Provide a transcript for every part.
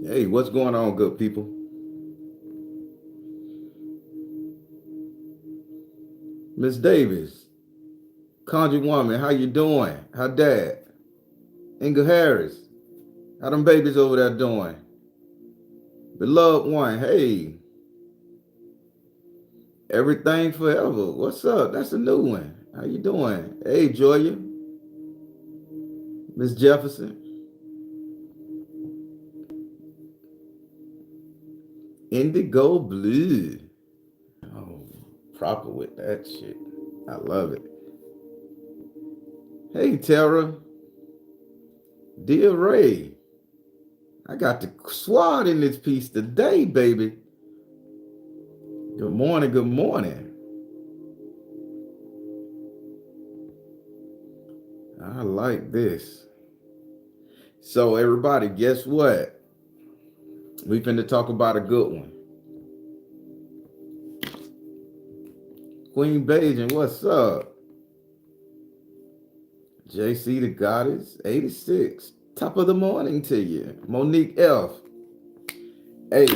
Hey, what's going on, good people? Miss Davis, Conjure Woman, how you doing? How Dad? Inga Harris, how them babies over there doing? Beloved one, hey, everything forever. What's up? That's a new one. How you doing? Hey, Joya, Miss Jefferson, Indigo Blue. Oh, proper with that shit. I love it. Hey, Tara, dear Ray, I got the SWAT in this piece today, baby. Good morning, good morning. I like this. So everybody, guess what? We finna talk about a good one. Queen Beijing, what's up? JC the Goddess, 86. Top of the morning to you. Monique F. Hey,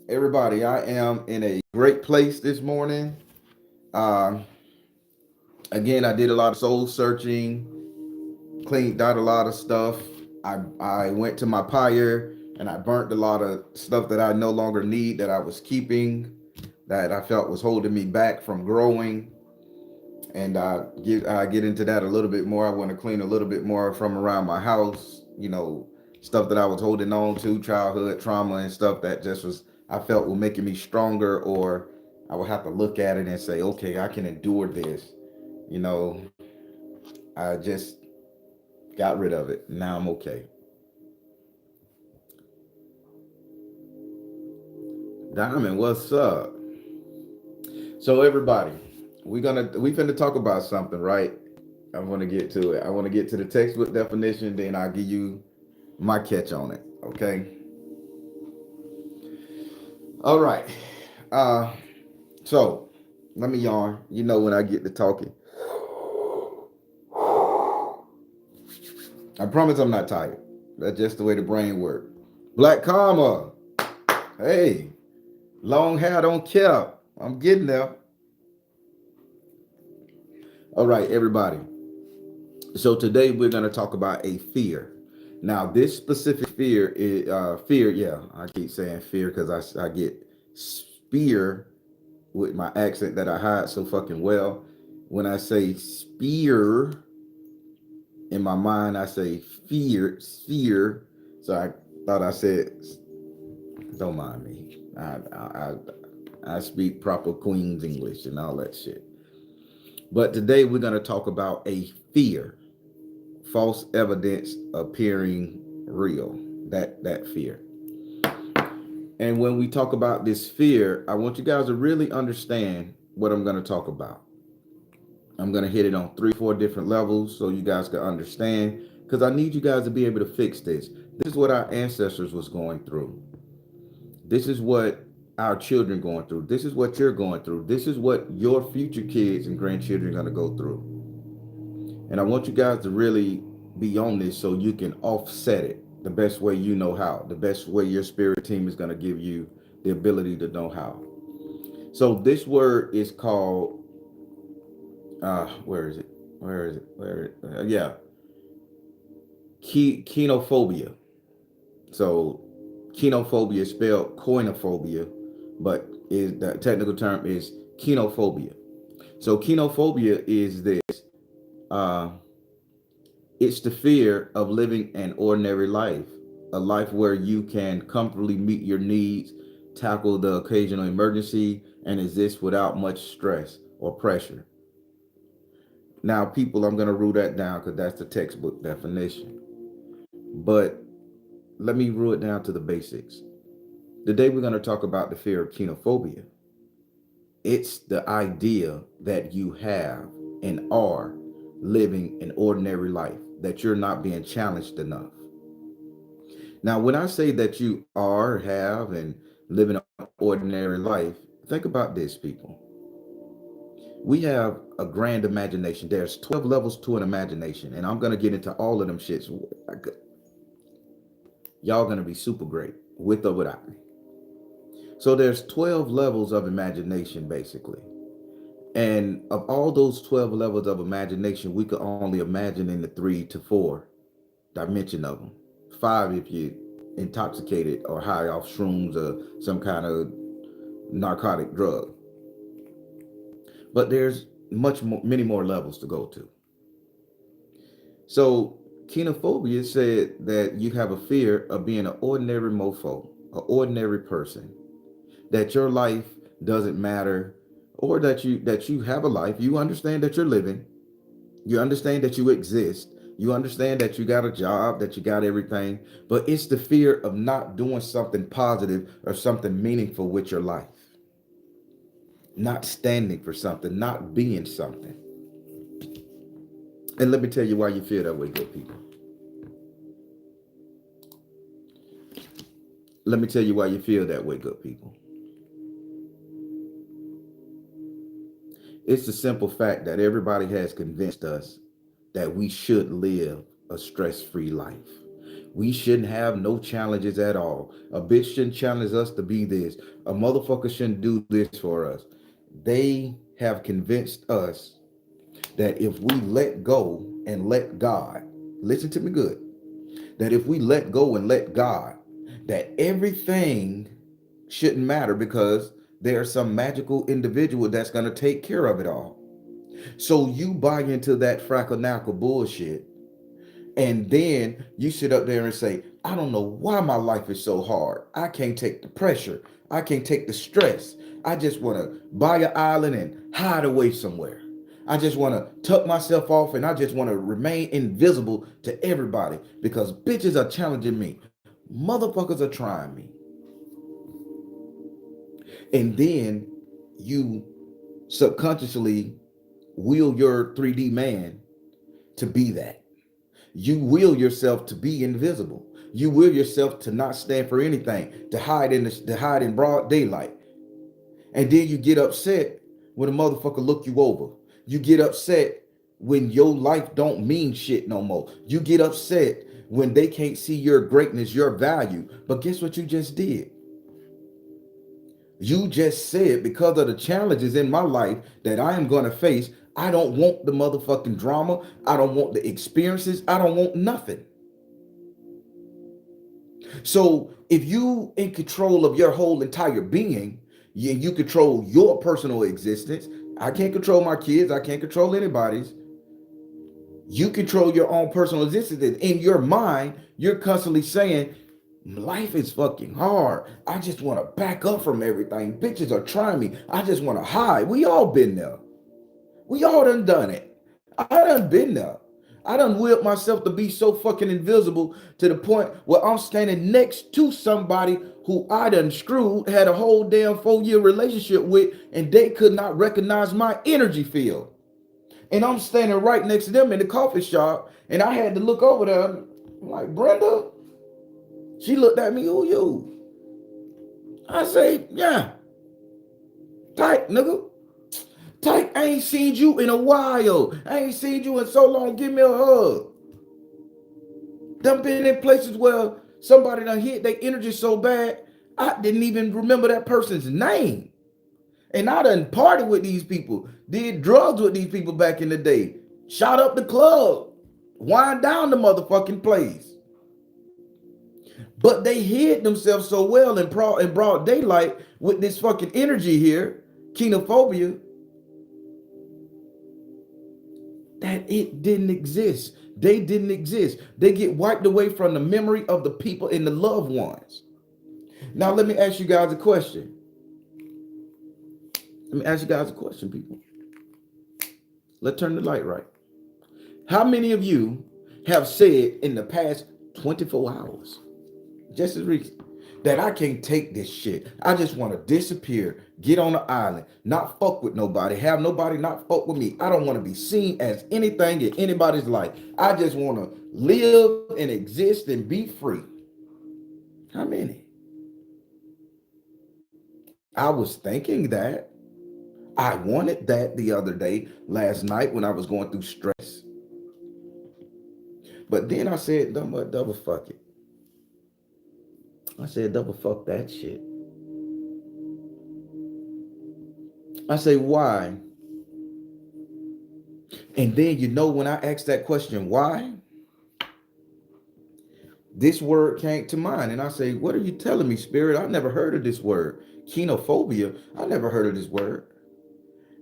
everybody, I am in a great place this morning. Again, I did a lot of soul searching, cleaned out a lot of stuff. I went to my pyre and I burnt a lot of stuff that I no longer need, that I was keeping, that I felt was holding me back from growing. And I get into that a little bit more. I want to clean a little bit more from around my house, stuff that I was holding on to, childhood trauma and stuff that just was, I felt were making me stronger, or I would have to look at it and say, okay, I can endure this. I just got rid of it. Now I'm okay. Diamond, what's up? So everybody, we finna talk about something, right? I want to get to it. I want to get to the textbook definition, then I'll give you my catch on it. Okay. All right. So let me yawn. When I get to talking. I promise I'm not tired. That's just the way the brain works. Black Karma. Hey, long hair don't care. I'm getting there. All right, everybody. So today we're going to talk about a fear. Now, this specific fear is fear. Yeah, I keep saying fear because I get spear with my accent that I hide so fucking well. When I say spear, in my mind I say fear. So I thought I said, don't mind me. I speak proper Queen's English and all that shit. But today we're going to talk about a fear, false evidence appearing real. That fear. And when we talk about this fear, I want you guys to really understand what I'm going to talk about. I'm going to hit it on 3-4 different levels so you guys can understand, because I need you guys to be able to fix this. This is what our ancestors was going through. This is what our children going through. This is what you're going through. This is what your future kids and grandchildren are going to go through. And I want you guys to really be on this so you can offset it the best way you know how, the best way your spirit team is going to give you the ability to know how. So this word is called where is it? Where is it? Yeah, kenophobia. So kenophobia is spelled koinophobia, but is the technical term is kenophobia. So kenophobia is this. Uh, it's the fear of living an ordinary life, a life where you can comfortably meet your needs, tackle the occasional emergency, and exist without much stress or pressure. Now, people, I'm going to rule that down because that's the textbook definition. But let me rule it down to the basics. Today, we're going to talk about the fear of kenophobia. It's the idea that you have and are living an ordinary life, that you're not being challenged enough. Now, when I say that you are, have, and live an ordinary life, think about this, people. We have a grand imagination. There's 12 levels to an imagination, and I'm going to get into all of them shits. Y'all going to be super great, with or without me. So there's 12 levels of imagination, basically. And of all those 12 levels of imagination, we could only imagine in the 3 to 4 dimension of them. 5 if you intoxicated or high off shrooms or some kind of narcotic drug. But there's many more levels to go to. So kenophobia said that you have a fear of being an ordinary mofo, an ordinary person, that your life doesn't matter, or that you have a life. You understand that you're living. You understand that you exist. You understand that you got a job, that you got everything, but it's the fear of not doing something positive or something meaningful with your life. Not standing for something, not being something. And let me tell you why you feel that way, good people. Let me tell you why you feel that way, good people. It's the simple fact that everybody has convinced us that we should live a stress-free life. We shouldn't have no challenges at all. A bitch shouldn't challenge us to be this. A motherfucker shouldn't do this for us. They have convinced us that if we let go and let God, listen to me good, that if we let go and let God, that everything shouldn't matter because there's some magical individual that's going to take care of it all. So you buy into that fraccal bullshit, and then you sit up there and say, I don't know why my life is so hard. I can't take the pressure. I can't take the stress. I just want to buy an island and hide away somewhere. I just want to tuck myself off and I just want to remain invisible to everybody because bitches are challenging me. Motherfuckers are trying me. And then you subconsciously will your 3D man to be that. You will yourself to be invisible. You will yourself to not stand for anything, to hide in broad daylight. And then you get upset when a motherfucker look you over. You get upset when your life don't mean shit no more. You get upset when they can't see your greatness, your value. But guess what you just did? You just said, because of the challenges in my life that I am going to face, I don't want the motherfucking drama. I don't want the experiences. I don't want nothing. So if you in control of your whole entire being, you control your personal existence. I can't control my kids. I can't control anybody's. You control your own personal existence. In your mind, you're constantly saying, life is fucking hard. I just want to back up from everything. Bitches are trying me. I just want to hide. We all been there. We all done it. I done been there. I done willed myself to be so fucking invisible to the point where I'm standing next to somebody who I done screwed, had a whole damn 4-year relationship with, and they could not recognize my energy field. And I'm standing right next to them in the coffee shop, and I had to look over there. I'm like, Brenda? She looked at me, who you? I say, yeah. Tight, nigga. Tight, I ain't seen you in a while. I ain't seen you in so long. Give me a hug. Done been in places where somebody done hit their energy so bad, I didn't even remember that person's name. And I done partied with these people, did drugs with these people back in the day, shot up the club, wind down the motherfucking place. But they hid themselves so well in broad daylight with this fucking energy here, kenophobia, that it didn't exist. They didn't exist. They get wiped away from the memory of the people and the loved ones. Now, let me ask you guys a question. People. Let's turn the light right. How many of you have said in the past 24 hours, just as recent, that I can't take this shit? I just want to disappear, get on an island, not fuck with nobody, have nobody not fuck with me. I don't want to be seen as anything in anybody's life. I just want to live and exist and be free. How many? I was thinking that. I wanted that the other day, last night, when I was going through stress. But then I said, double fuck it. I said, double fuck that shit. I say, why? And then, when I asked that question, why? This word came to mind. And I say, what are you telling me, Spirit? I never heard of this word. Kenophobia. I never heard of this word.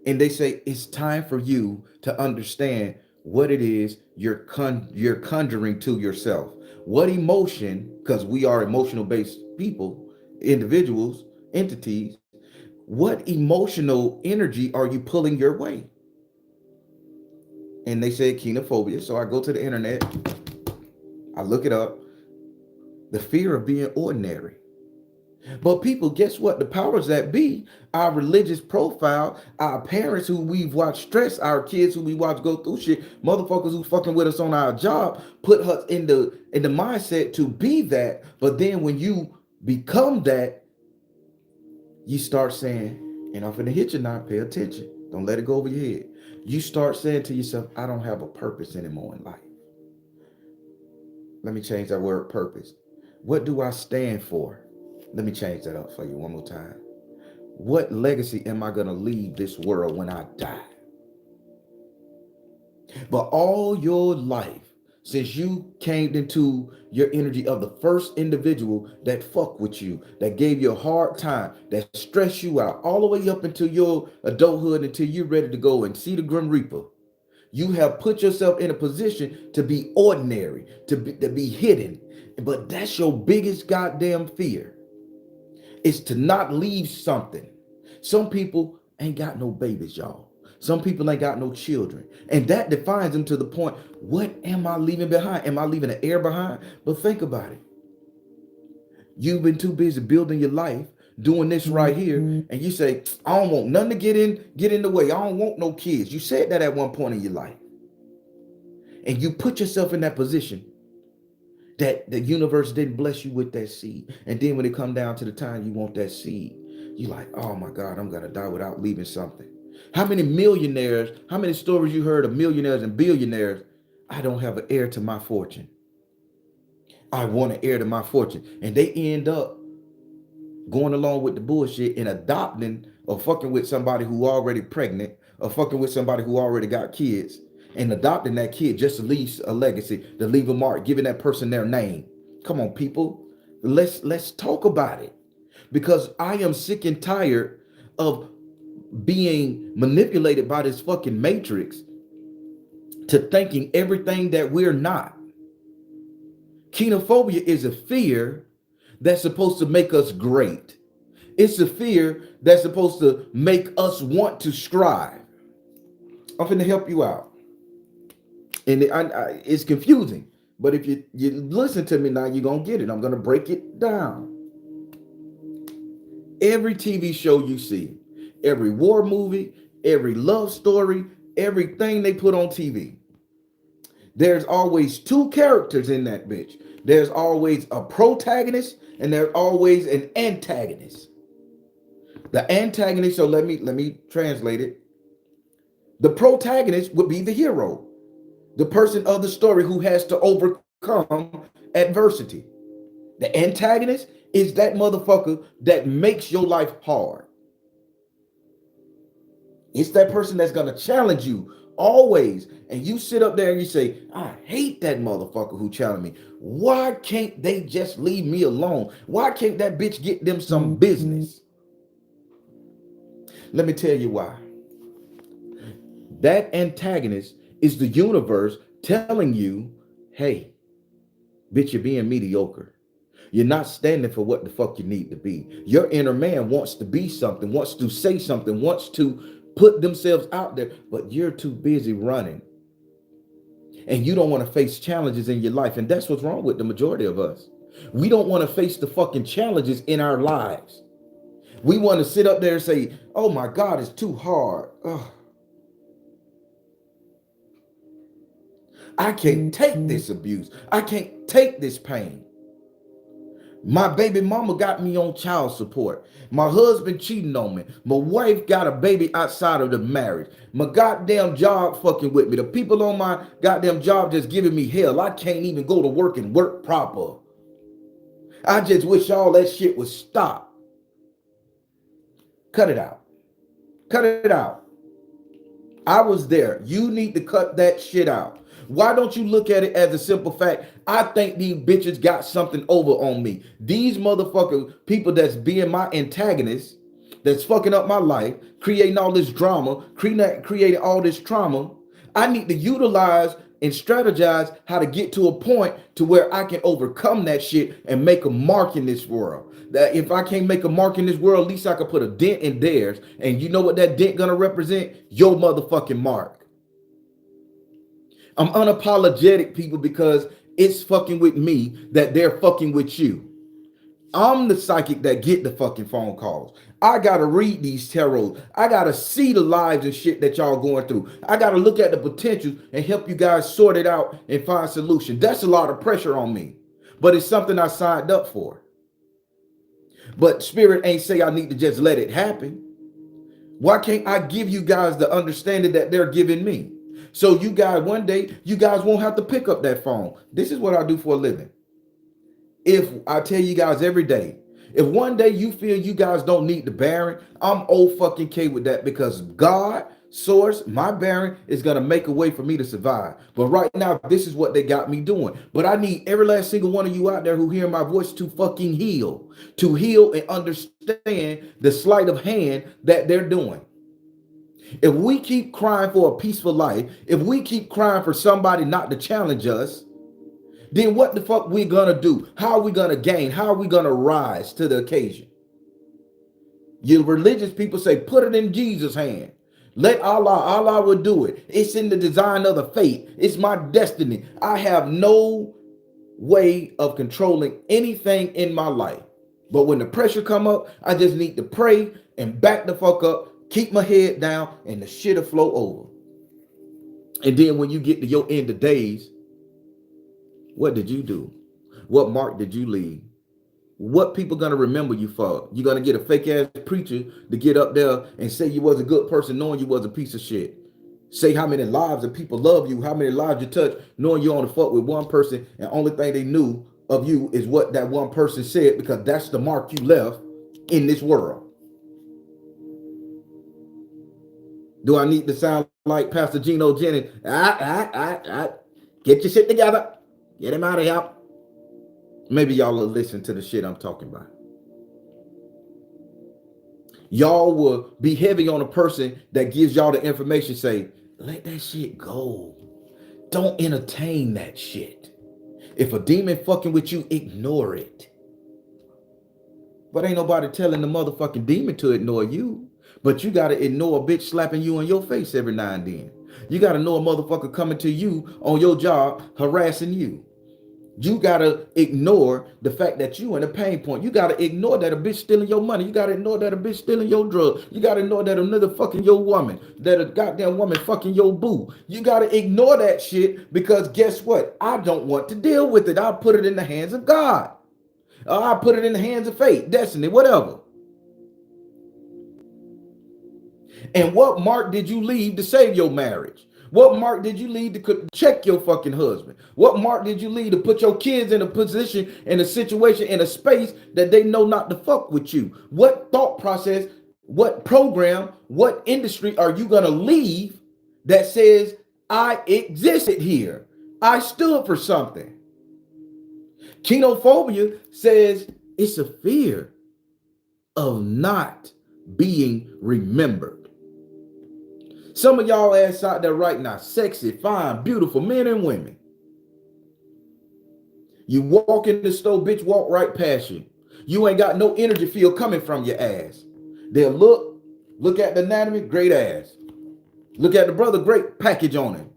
And they say, it's time for you to understand what it is you're conjuring to yourself. What emotion, because we are emotional based people, individuals, entities, what emotional energy are you pulling your way? And they say kenophobia. So I go to the internet, I look it up, the fear of being ordinary. But people, guess what? The powers that be, our religious profile, our parents who we've watched stress, our kids who we watch go through shit, motherfuckers who fucking with us on our job, put us in the mindset to be that. But then when you become that, you start saying, and I'm finna hit you now, pay attention. Don't let it go over your head. You start saying to yourself, I don't have a purpose anymore in life. Let me change that word, purpose. What do I stand for? Let me change that up for you one more time. What legacy am I going to leave this world when I die? But all your life, since you came into your energy of the first individual that fucked with you, that gave you a hard time, that stressed you out, all the way up until your adulthood, until you're ready to go and see the Grim Reaper, you have put yourself in a position to be ordinary, to be hidden. But that's your biggest goddamn fear. Is to not leave something. Some people ain't got no babies, y'all. Some people ain't got no children. And that defines them to the point, what am I leaving behind? Am I leaving an heir behind? But think about it. You've been too busy building your life, doing this right here, and you say, I don't want nothing to get in the way. I don't want no kids. You said that at one point in your life. And you put yourself in that position that the universe didn't bless you with that seed. And then when it come down to the time you want that seed, you're like, oh my God, I'm going to die without leaving something. How many millionaires, how many stories you heard of millionaires and billionaires? I don't have an heir to my fortune. I want an heir to my fortune. And they end up going along with the bullshit and adopting or fucking with somebody who already pregnant or fucking with somebody who already got kids. And adopting that kid just to leave a legacy, to leave a mark, giving that person their name. Come on, people. Let's talk about it. Because I am sick and tired of being manipulated by this fucking matrix to thinking everything that we're not. Kenophobia is a fear that's supposed to make us great. It's a fear that's supposed to make us want to strive. I'm finna help you out. And it's confusing, but if you listen to me now, you're going to get it. I'm going to break it down. Every TV show you see, every war movie, every love story, everything they put on TV, there's always two characters in that bitch. There's always a protagonist and there's always an antagonist. The antagonist, so let me translate it. The protagonist would be the hero. The person of the story who has to overcome adversity. The antagonist Is that motherfucker that makes your life hard. It's that person that's gonna challenge you always. And you sit up there and you say, I hate that motherfucker who challenged me. Why can't they just leave me alone? Why can't that bitch get them some business? Let me tell you why. That antagonist is the universe telling you, hey, bitch, you're being mediocre. You're not standing for what the fuck you need to be. Your inner man wants to be something, wants to say something, wants to put themselves out there, but you're too busy running. And you don't want to face challenges in your life. And that's what's wrong with the majority of us. We don't want to face the fucking challenges in our lives. We want to sit up there and say, oh my God, it's too hard. Ugh. I can't take this abuse. I can't take this pain. My baby mama got me on child support. My husband cheating on me. My wife got a baby outside of the marriage. My goddamn job fucking with me. The people on my goddamn job just giving me hell. I can't even go to work and work proper. I just wish all that shit would stop. Cut it out. Cut it out. I was there. You need to cut that shit out. Why don't you look at it as a simple fact? I think these bitches got something over on me. These motherfucking people that's being my antagonists, that's fucking up my life, creating all this drama, creating all this trauma. I need to utilize and strategize how to get to a point to where I can overcome that shit and make a mark in this world. That if I can't make a mark in this world, at least I can put a dent in theirs. And you know what that dent gonna represent? Your motherfucking mark. I'm unapologetic, people, because it's fucking with me that they're fucking with you. I'm the psychic that get the fucking phone calls. I gotta read these tarot. I gotta see the lives and shit that y'all going through. I gotta look at the potential and help you guys sort it out and find solution. That's a lot of pressure on me, but it's something I signed up for. But spirit ain't say I need to just let it happen. Why can't I give you guys the understanding that they're giving me? So you guys, one day, you guys won't have to pick up that phone. This is what I do for a living. If I tell you guys every day, if one day you feel you guys don't need the Baron, I'm fucking K with that, because God, source, my Baron is going to make a way for me to survive. But right now, this is what they got me doing. But I need every last single one of you out there who hear my voice to fucking heal and understand the sleight of hand that they're doing. If we keep crying for a peaceful life, if we keep crying for somebody not to challenge us, then what the fuck we gonna do? How are we gonna gain? How are we gonna rise to the occasion? You religious people say, put it in Jesus' hand. Let Allah will do it. It's in the design of the fate. It's my destiny. I have no way of controlling anything in my life. But when the pressure come up, I just need to pray and back the fuck up, keep my head down, and the shit'll flow over. And then when you get to your end of days, what did you do? What mark did you leave? What people gonna remember you for? You gonna get a fake ass preacher to get up there and say you was a good person knowing you was a piece of shit. Say how many lives of people love you, how many lives you touch, knowing you only fuck with one person, and only thing they knew of you is what that one person said, because that's the mark you left in this world. Do I need to sound like Pastor Geno Jennings? Get your shit together. Get him out of here. Maybe y'all will listen to the shit I'm talking about. Y'all will be heavy on a person that gives y'all the information, say, let that shit go. Don't entertain that shit. If a demon fucking with you, ignore it. But ain't nobody telling the motherfucking demon to ignore you. But you gotta ignore a bitch slapping you in your face every now and then. You gotta know a motherfucker coming to you on your job, harassing you. You gotta ignore the fact that you in a pain point. You gotta ignore that a bitch stealing your money. You gotta ignore that a bitch stealing your drugs. You gotta ignore that another fucking your woman, that a goddamn woman fucking your boo. You gotta ignore that shit, because guess what? I don't want to deal with it. I'll put it in the hands of God. I'll put it in the hands of fate, destiny, whatever. And what mark did you leave to save your marriage? What mark did you leave to check your fucking husband? What mark did you leave to put your kids in a position, in a situation, in a space that they know not to fuck with you? What thought process, what program, what industry are you going to leave that says, I existed here? I stood for something. Kenophobia says it's a fear of not being remembered. Some of y'all ass out there right now, sexy, fine, beautiful men and women. You walk in the store, bitch, walk right past you. You ain't got no energy field coming from your ass. They'll look at the anatomy, great ass. Look at the brother, great package on him.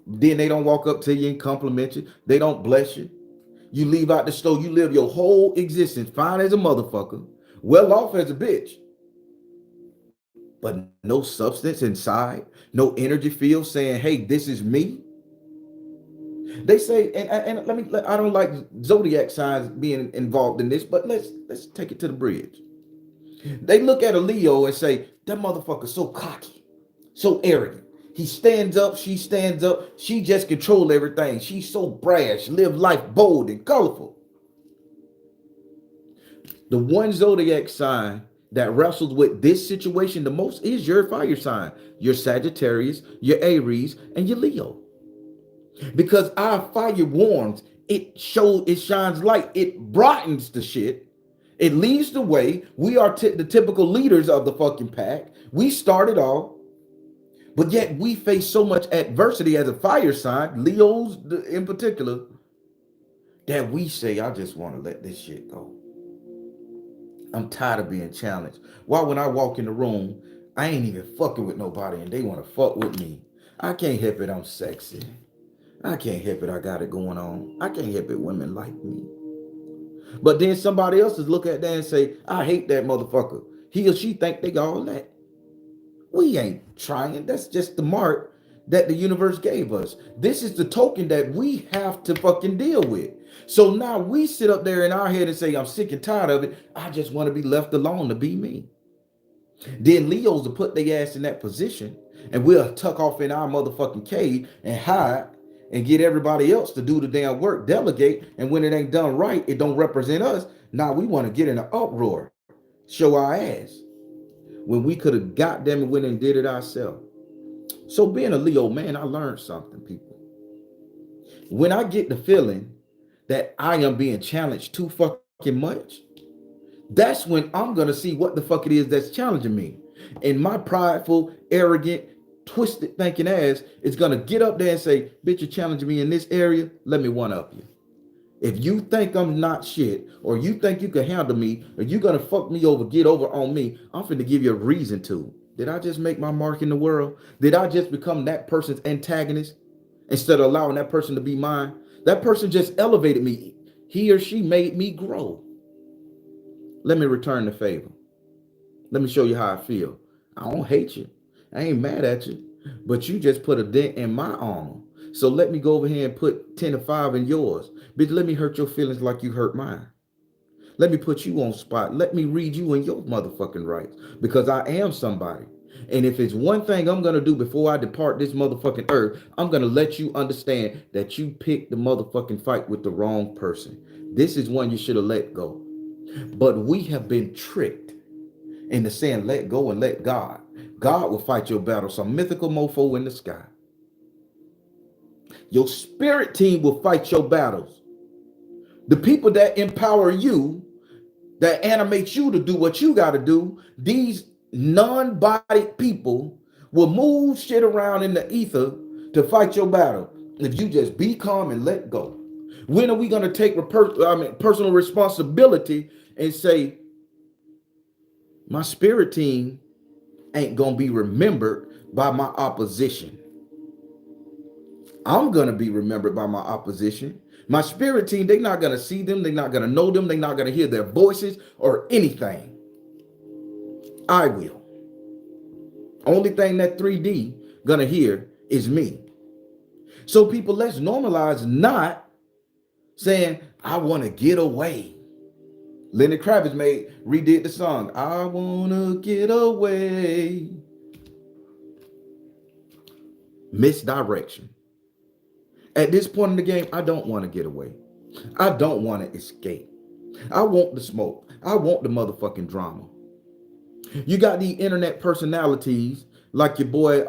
Then they don't walk up to you and compliment you. They don't bless you. You leave out the store, you live your whole existence fine as a motherfucker, well off as a bitch. But no substance inside, no energy field saying, hey, this is me. They say, and I don't like zodiac signs being involved in this, but let's take it to the bridge. They look at a Leo and say, that motherfucker's so cocky, so arrogant. He stands up, she stands up, she just control everything. She's so brash, live life bold and colorful. The one zodiac sign that wrestles with this situation the most is your fire sign, your Sagittarius, your Aries, and your Leo. Because our fire warms, it shines light, it brightens the shit, it leads the way. We are the typical leaders of the fucking pack. We started off, but yet we face so much adversity as a fire sign, Leos in particular, that we say, I just want to let this shit go. I'm tired of being challenged. Why when I walk in the room, I ain't even fucking with nobody and they want to fuck with me. I can't help it, I'm sexy. I can't help it, I got it going on. I can't help it, women like me. But then somebody else is look at that and say, I hate that motherfucker. He or she think they got all that. We ain't trying. That's just the mark that the universe gave us. This is the token that we have to fucking deal with. So now we sit up there in our head and say, I'm sick and tired of it. I just want to be left alone to be me. Then Leos will put their ass in that position and we'll tuck off in our motherfucking cave and hide and get everybody else to do the damn work, delegate. And when it ain't done right, it don't represent us. Now we want to get in an uproar, show our ass, when we could have got them and went and did it ourselves. So being a Leo, man, I learned something, people. When I get the feeling that I am being challenged too fucking much, that's when I'm going to see what the fuck it is that's challenging me. And my prideful, arrogant, twisted thinking ass is going to get up there and say, bitch, you're challenging me in this area. Let me one up you. If you think I'm not shit, or you think you can handle me, or you going to fuck me over, get over on me, I'm finna give you a reason to. Did I just make my mark in the world? Did I just become that person's antagonist instead of allowing that person to be mine? That person just elevated me. He or she made me grow. Let me return the favor. Let me show you how I feel. I don't hate you. I ain't mad at you, but you just put a dent in my armor. So let me go over here and put 10 to 5 in yours. Bitch, let me hurt your feelings like you hurt mine. Let me put you on spot. Let me read you in your motherfucking rights, because I am somebody. And if it's one thing I'm going to do before I depart this motherfucking earth, I'm going to let you understand that you picked the motherfucking fight with the wrong person. This is one you should have let go. But we have been tricked into saying, let go and let God. God will fight your battle. Some mythical mofo in the sky. Your spirit team will fight your battles. The people that empower you, that animate you to do what you got to do, these non-bodied people will move shit around in the ether to fight your battle. If you just be calm and let go. When are we going to take personal responsibility and say, my spirit team ain't going to be remembered by my opposition? I'm going to be remembered by my opposition. My spirit team, they're not going to see them. They're not going to know them. They're not going to hear their voices or anything. I will. Only thing that 3D going to hear is me. So people, let's normalize not saying, I want to get away. Lenny Kravitz redid the song, I want to get away. misdirection. At this point in the game, I don't want to get away. I don't want to escape. I want the smoke. I want the motherfucking drama. You got the internet personalities like your boy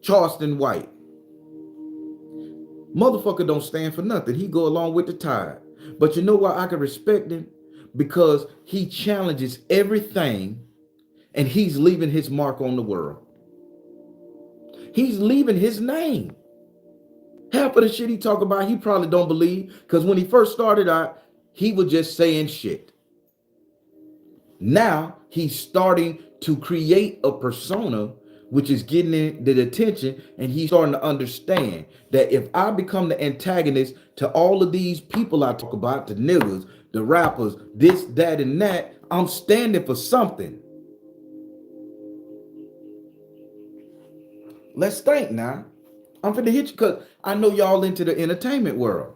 Charleston White. Motherfucker don't stand for nothing. He go along with the tide. But you know why I can respect him? Because he challenges everything and he's leaving his mark on the world. He's leaving his name. Half of the shit he talk about, he probably don't believe. Because when he first started out, he was just saying shit. Now he's starting to create a persona which is getting the attention, and he's starting to understand that if I become the antagonist to all of these people I talk about, the niggas, the rappers, this, that, and that, I'm standing for something. Let's think now. I'm finna hit you because I know y'all into the entertainment world.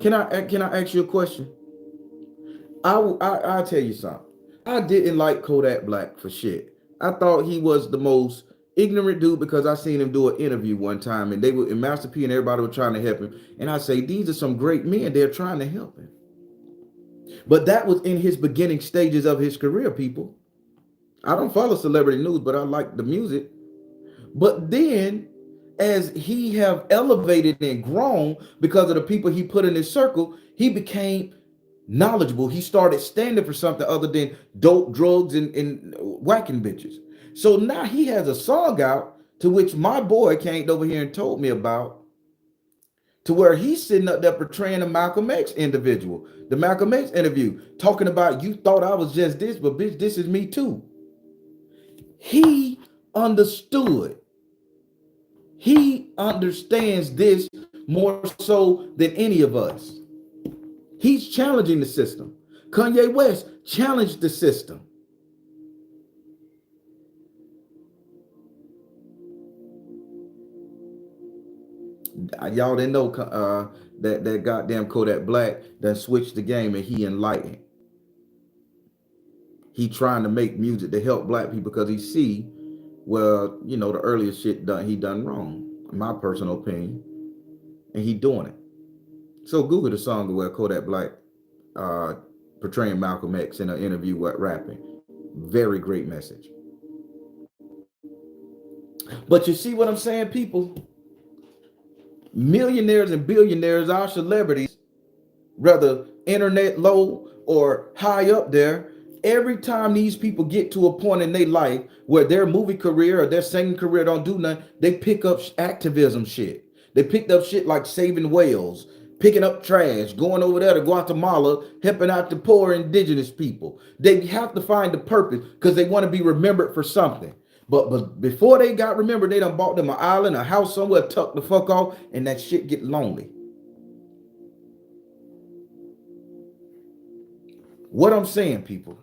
Can I ask you a question? I'll tell you something. I didn't like Kodak Black for shit. I thought he was the most ignorant dude because I seen him do an interview one time and they were in Master P and everybody was trying to help him. And I say, these are some great men. They're trying to help him. But that was in his beginning stages of his career, people. I don't follow celebrity news, but I like the music. But then as he have elevated and grown because of the people he put in his circle, he became knowledgeable. He started standing for something other than dope, drugs, and whacking bitches. So now he has a song out to which my boy came over here and told me about, to where he's sitting up there portraying a Malcolm X individual. The Malcolm X interview, talking about, you thought I was just this, but bitch, this is me too. He understood. He understands this more so than any of us. He's challenging the system. Kanye West challenged the system. Y'all didn't know that goddamn Kodak Black that switched the game and he enlightened. He trying to make music to help black people because he see, well, you know, the earlier shit he done wrong, in my personal opinion, and he doing it. So Google the song where Kodak Black portraying Malcolm X in an interview with rapping. Very great message. But you see what I'm saying, people? Millionaires and billionaires are celebrities, whether internet low or high up there. Every time these people get to a point in their life where their movie career or their singing career don't do nothing, they pick up activism shit. They picked up shit like saving whales, picking up trash, going over there to Guatemala, helping out the poor indigenous people. They have to find a purpose because they want to be remembered for something. But before they got remembered, they done bought them an island, a house somewhere, tucked the fuck off, and that shit get lonely. What I'm saying, people,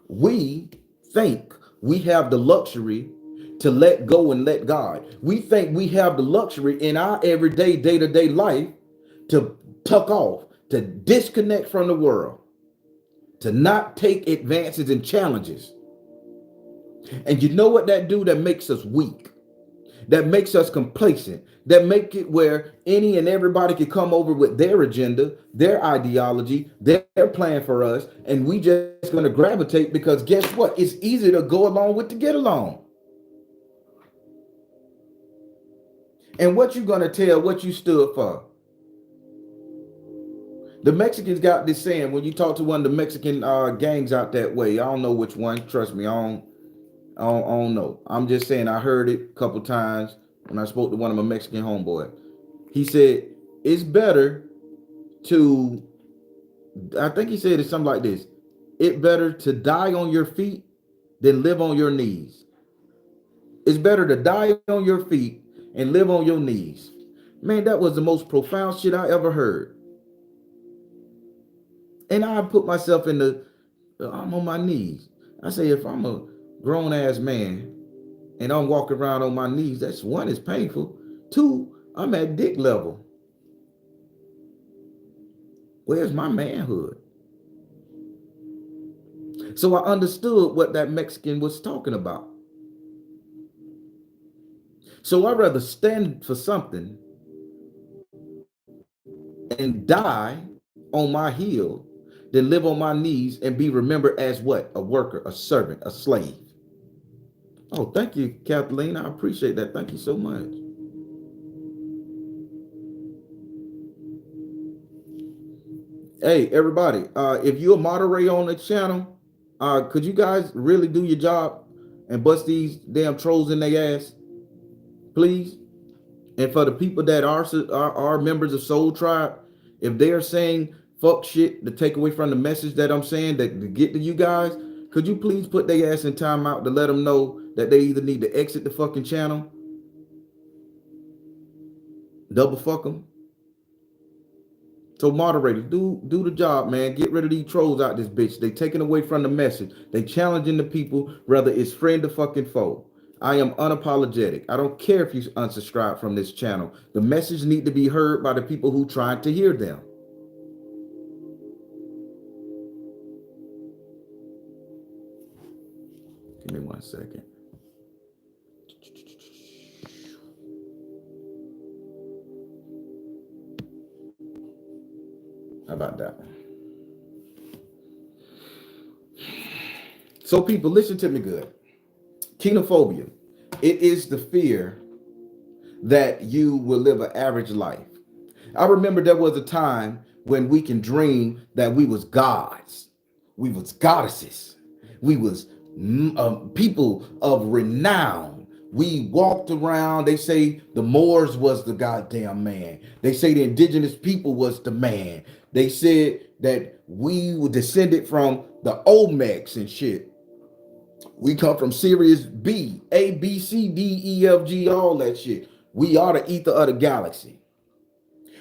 we think we have the luxury to let go and let God. We think we have the luxury in our everyday, day-to-day life to tuck off, to disconnect from the world, to not take advances and challenges. And you know what that do? That makes us weak. That makes us complacent. That make it where any and everybody can come over with their agenda, their ideology, their plan for us, and we just going to gravitate because guess what? It's easy to go along with to get along. And what you going to tell what you stood for? The Mexicans got this saying, when you talk to one of the Mexican gangs out that way, I don't know which one, trust me, I don't know. I'm just saying I heard it a couple times when I spoke to one of my Mexican homeboys. He said, it's better to, I think he said it's something like this. It's better to die on your feet than live on your knees. It's better to die on your feet and live on your knees. Man, that was the most profound shit I ever heard. And I put myself in I'm on my knees. I say, if I'm a grown ass man and I'm walking around on my knees, that's one, is painful. Two, I'm at dick level. Where's my manhood? So I understood what that Mexican was talking about. So I'd rather stand for something and die on my heel than live on my knees and be remembered as what? A worker, a servant, a slave. Oh, thank you, Kathleen. I appreciate that. Thank you so much. Hey, everybody, if you're a moderator on the channel, could you guys really do your job and bust these damn trolls in their ass, please? And for the people that are members of Soul Tribe, if they are saying fuck shit to take away from the message that I'm saying that to get to you guys, could you please put their ass in timeout to let them know that they either need to exit the fucking channel, double fuck them. So moderators, do the job, man. Get rid of these trolls out this bitch. They taking away from the message. They challenging the people, whether it's friend or fucking foe. I am unapologetic. I don't care if you unsubscribe from this channel. The message need to be heard by the people who tried to hear them. Give me 1 second. How about that? So people, listen to me good. Kenophobia. It is the fear that you will live an average life. I remember there was a time when we can dream that we was gods, we was goddesses, we was people of renown. We walked around. They say the Moors was the goddamn man. They say the indigenous people was the man. They said that we were descended from the Olmecs and shit. We come from Sirius B, A, B, C, D, E, F, G, all that shit. We are the ether of the galaxy.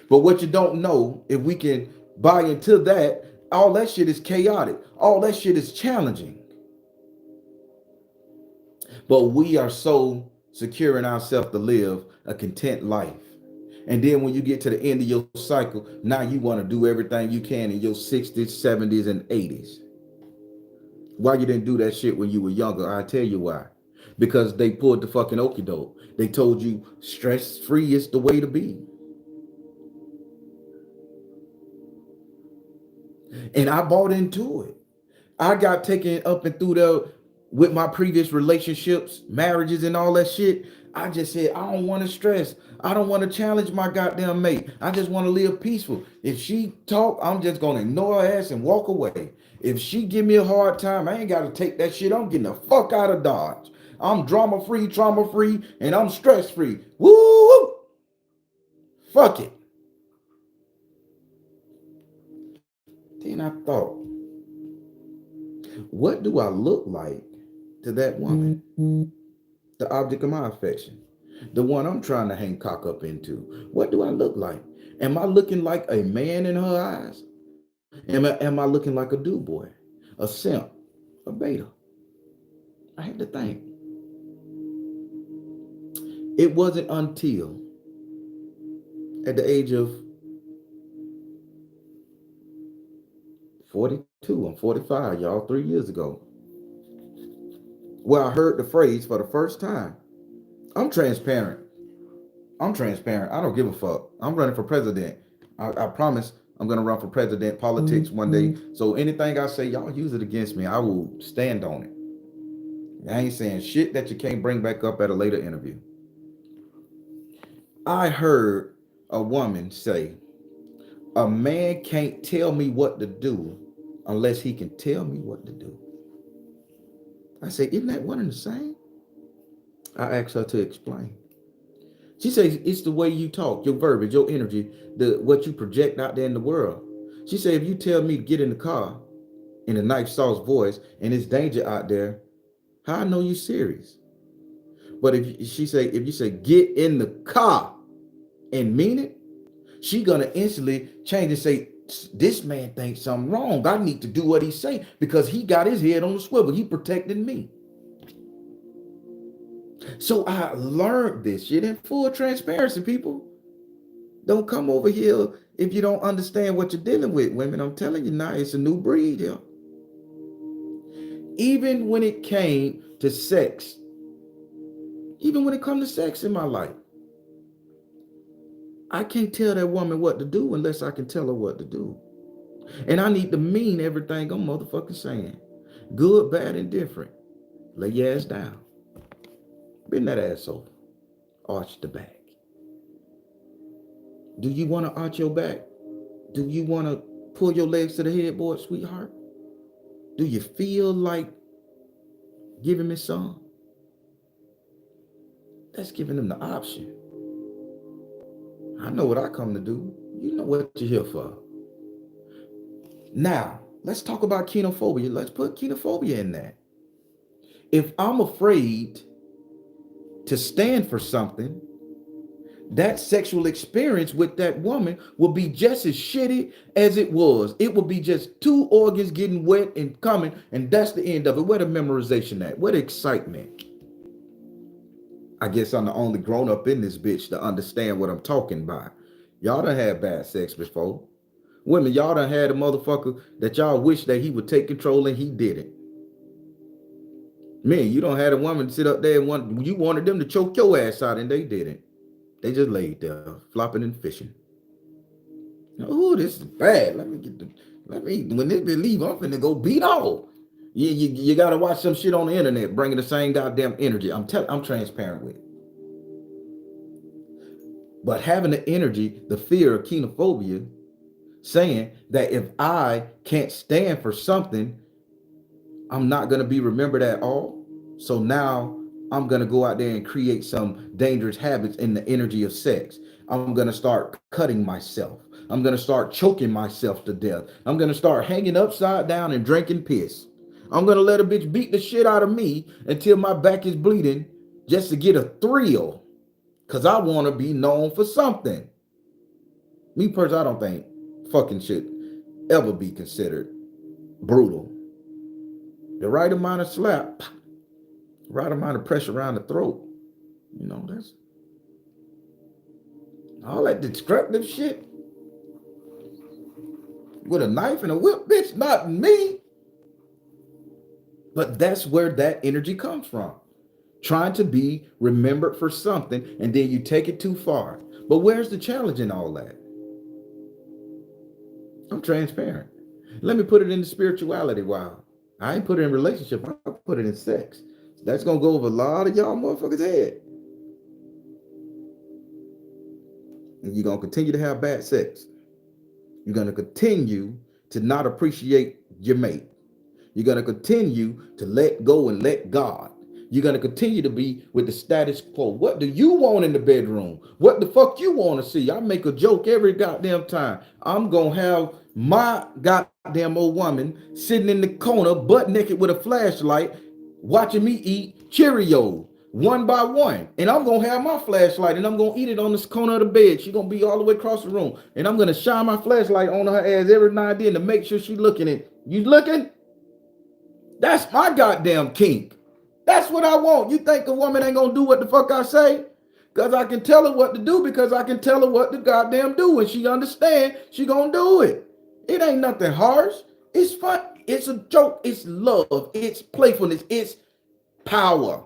But what you don't know, if we can buy into that, all that shit is chaotic. All that shit is challenging. But we are so secure in ourselves to live a content life. And then when you get to the end of your cycle, now you want to do everything you can in your 60s, 70s, and 80s. Why you didn't do that shit when you were younger? I tell you why. Because they pulled the fucking okie doke. They told you stress-free is the way to be. And I bought into it. I got taken up and through there with my previous relationships, marriages, and all that shit. I just said, I don't want to stress. I don't want to challenge my goddamn mate. I just want to live peaceful. If she talk, I'm just going to ignore her ass and walk away. If she give me a hard time, I ain't got to take that shit. I'm getting the fuck out of Dodge. I'm drama-free, trauma-free, and I'm stress-free. Woo! Fuck it. Then I thought, what do I look like to that woman? The object of my affection. The one I'm trying to hang cock up into. What do I look like? Am I looking like a man in her eyes? Am I looking like a dude boy? A simp? A beta? I had to think. It wasn't until at the age of 42, I'm 45, y'all, 3 years ago, where I heard the phrase for the first time. I'm transparent. I'm transparent. I don't give a fuck. I'm running for president. I promise I'm going to run for president politics one day. So anything I say, y'all use it against me. I will stand on it. I ain't saying shit that you can't bring back up at a later interview. I heard a woman say, a man can't tell me what to do unless he can tell me what to do. I said, isn't that one and the same? I asked her to explain. She says, it's the way you talk, your verbiage, your energy, what you project out there in the world. She said, if you tell me to get in the car in a nice soft voice and it's danger out there, how I know you serious? But if you say get in the car and mean it, she gonna instantly change and say, this man thinks something wrong. I need to do what he say because he got his head on the swivel. He protecting me. So I learned this shit in full transparency, people. Don't come over here if you don't understand what you're dealing with, women. I'm telling you now, it's a new breed here. Even when it came to sex, Even when it comes to sex in my life, I can't tell that woman what to do unless I can tell her what to do. And I need to mean everything I'm motherfucking saying. Good, bad, and different. Lay your ass down. Bend that ass over. Arch the back. Do you want to arch your back? Do you want to pull your legs to the headboard, sweetheart? Do you feel like giving me some? That's giving them the option. I know what I come to do. You know what you're here for. Now, let's talk about kenophobia. Let's put kenophobia in that. If I'm afraid to stand for something, that sexual experience with that woman will be just as shitty as it was. It will be just two organs getting wet and coming, and that's the end of it. Where the memorization at? Where the excitement? I guess I'm the only grown up in this bitch to understand what I'm talking about. Y'all done had bad sex before. Women, y'all done had a motherfucker that y'all wish that he would take control and he didn't. Man, you don't had a woman sit up there and you wanted them to choke your ass out and they didn't. They just laid there, flopping and fishing. Oh, this is bad. When this bitch leave, I'm finna go beat off. You gotta watch some shit on the internet, bringing the same goddamn energy. I'm transparent with it. But having the energy, the fear of kenophobia, saying that if I can't stand for something, I'm not gonna be remembered at all. So now I'm gonna go out there and create some dangerous habits in the energy of sex. I'm gonna start cutting myself. I'm gonna start choking myself to death. I'm gonna start hanging upside down and drinking piss. I'm gonna let a bitch beat the shit out of me until my back is bleeding just to get a thrill. Cause I wanna be known for something. Me personally, I don't think fucking should ever be considered brutal. The right amount of slap, right amount of pressure around the throat. You know, that's all that destructive shit. With a knife and a whip, bitch, not me. But that's where that energy comes from. Trying to be remembered for something, and then you take it too far. But where's the challenge in all that? I'm transparent. Let me put it into spirituality. Wow. I ain't put it in relationship. I put it in sex. That's going to go over a lot of y'all motherfuckers' head. And you're going to continue to have bad sex. You're going to continue to not appreciate your mate. You're going to continue to let go and let God. You're going to continue to be with the status quo. What do you want in the bedroom? What the fuck you want to see? I make a joke every goddamn time. I'm going to have my goddamn old woman sitting in the corner, butt naked with a flashlight, watching me eat Cheerios one by one. And I'm going to have my flashlight and I'm going to eat it on this corner of the bed. She's going to be all the way across the room. And I'm going to shine my flashlight on her ass every now and then to make sure she's looking at. You looking? That's my goddamn kink. That's what I want. You think a woman ain't gonna do what the fuck I say? Because I can tell her what to do, because I can tell her what to goddamn do. And she understand, she gonna do it. It ain't nothing harsh. It's fun. It's a joke. It's love. It's playfulness. It's power.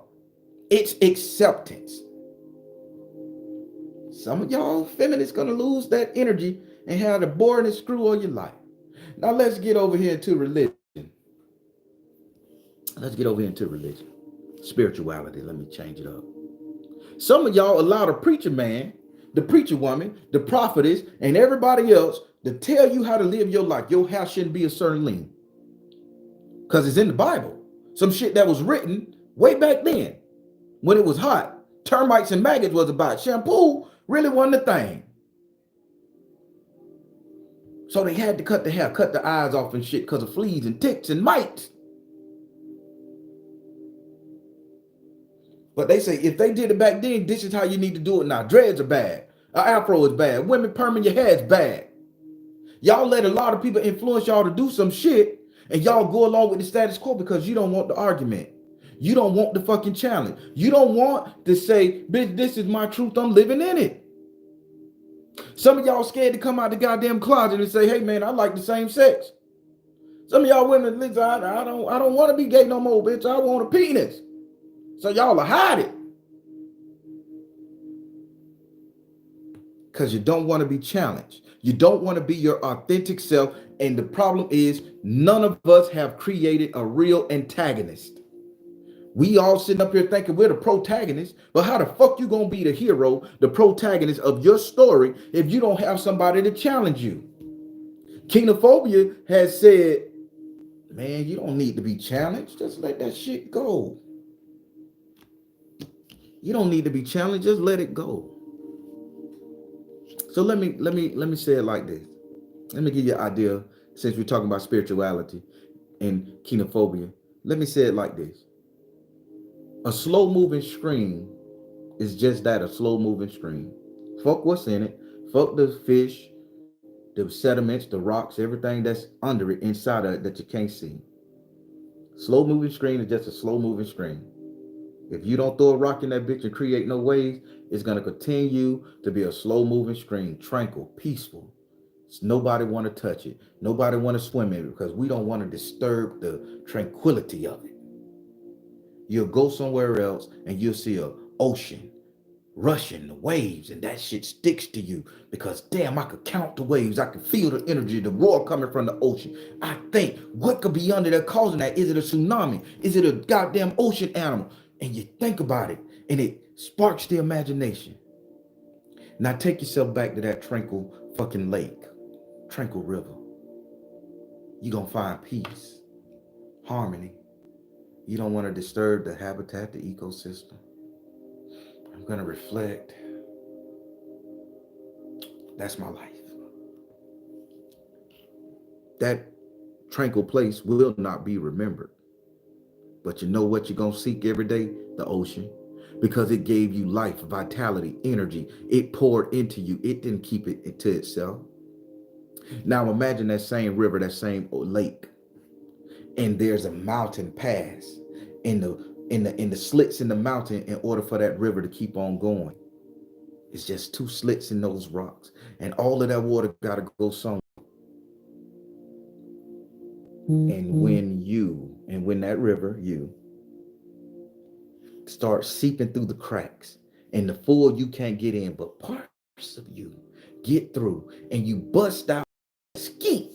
It's acceptance. Some of y'all feminists gonna lose that energy and have the boringest screw all your life. Now let's get over here into religion. Let's get over here into religion. Spirituality. Let me change it up. Some of y'all allow the preacher man, the preacher woman, the prophetess, and everybody else to tell you how to live your life. Your house shouldn't be a certain lean. Because it's in the Bible. Some shit that was written way back then when it was hot. Termites and maggots was about. Shampoo really wasn't a thing. So they had to cut the hair, cut the eyes off and shit because of fleas and ticks and mites. But they say if they did it back then, this is how you need to do it now. Dreads are bad. An afro is bad. Women perming your hair is bad. Y'all let a lot of people influence y'all to do some shit, and y'all go along with the status quo because you don't want the argument. You don't want the fucking challenge. You don't want to say, bitch, this is my truth. I'm living in it. Some of y'all scared to come out the goddamn closet and say, hey man, I like the same sex. Some of y'all women, listen, I don't want to be gay no more, bitch. I want a penis. So y'all will hide it. because you don't want to be challenged. You don't want to be your authentic self. And the problem is, none of us have created a real antagonist. We all sitting up here thinking we're the protagonist, but how the fuck you gonna be the hero, the protagonist of your story if you don't have somebody to challenge you? Kenophobia has said, man, you don't need to be challenged. Just let that shit go. You don't need to be challenged. Just let it go. So let me say it like this. Let me give you an idea, since we're talking about spirituality and kenophobia. Let me say it like this. A slow moving stream is just that, a slow moving stream. Fuck what's in it. Fuck the fish, the sediments, the rocks, everything that's under it, inside of it that you can't see. Slow moving stream is just a slow moving stream. If you don't throw a rock in that bitch and create no waves, it's going to continue to be a slow moving stream, tranquil, peaceful. Nobody want to touch it. Nobody want to swim in it because we don't want to disturb the tranquility of it. You'll go somewhere else and you'll see a ocean rushing the waves, and that shit sticks to you because damn, I could count the waves. I could feel the energy, the roar coming from the ocean. I think, what could be under there causing that? Is it a tsunami? Is it a goddamn ocean animal? And you think about it and it sparks the imagination. Now take yourself back to that tranquil fucking lake, tranquil river. You're gonna find peace, harmony. You don't want to disturb the habitat, the ecosystem. I'm going to reflect. That's my life. That tranquil place will not be remembered. But you know what you're going to seek every day? The ocean. Because it gave you life, vitality, energy. It poured into you. It didn't keep it to itself. Now imagine that same river, that same lake. And there's a mountain pass in the slits in the mountain in order for that river to keep on going. It's just two slits in those rocks, and all of that water got to go somewhere. And when that river, you start seeping through the cracks, and the full you can't get in, but parts of you get through, and you bust out ski.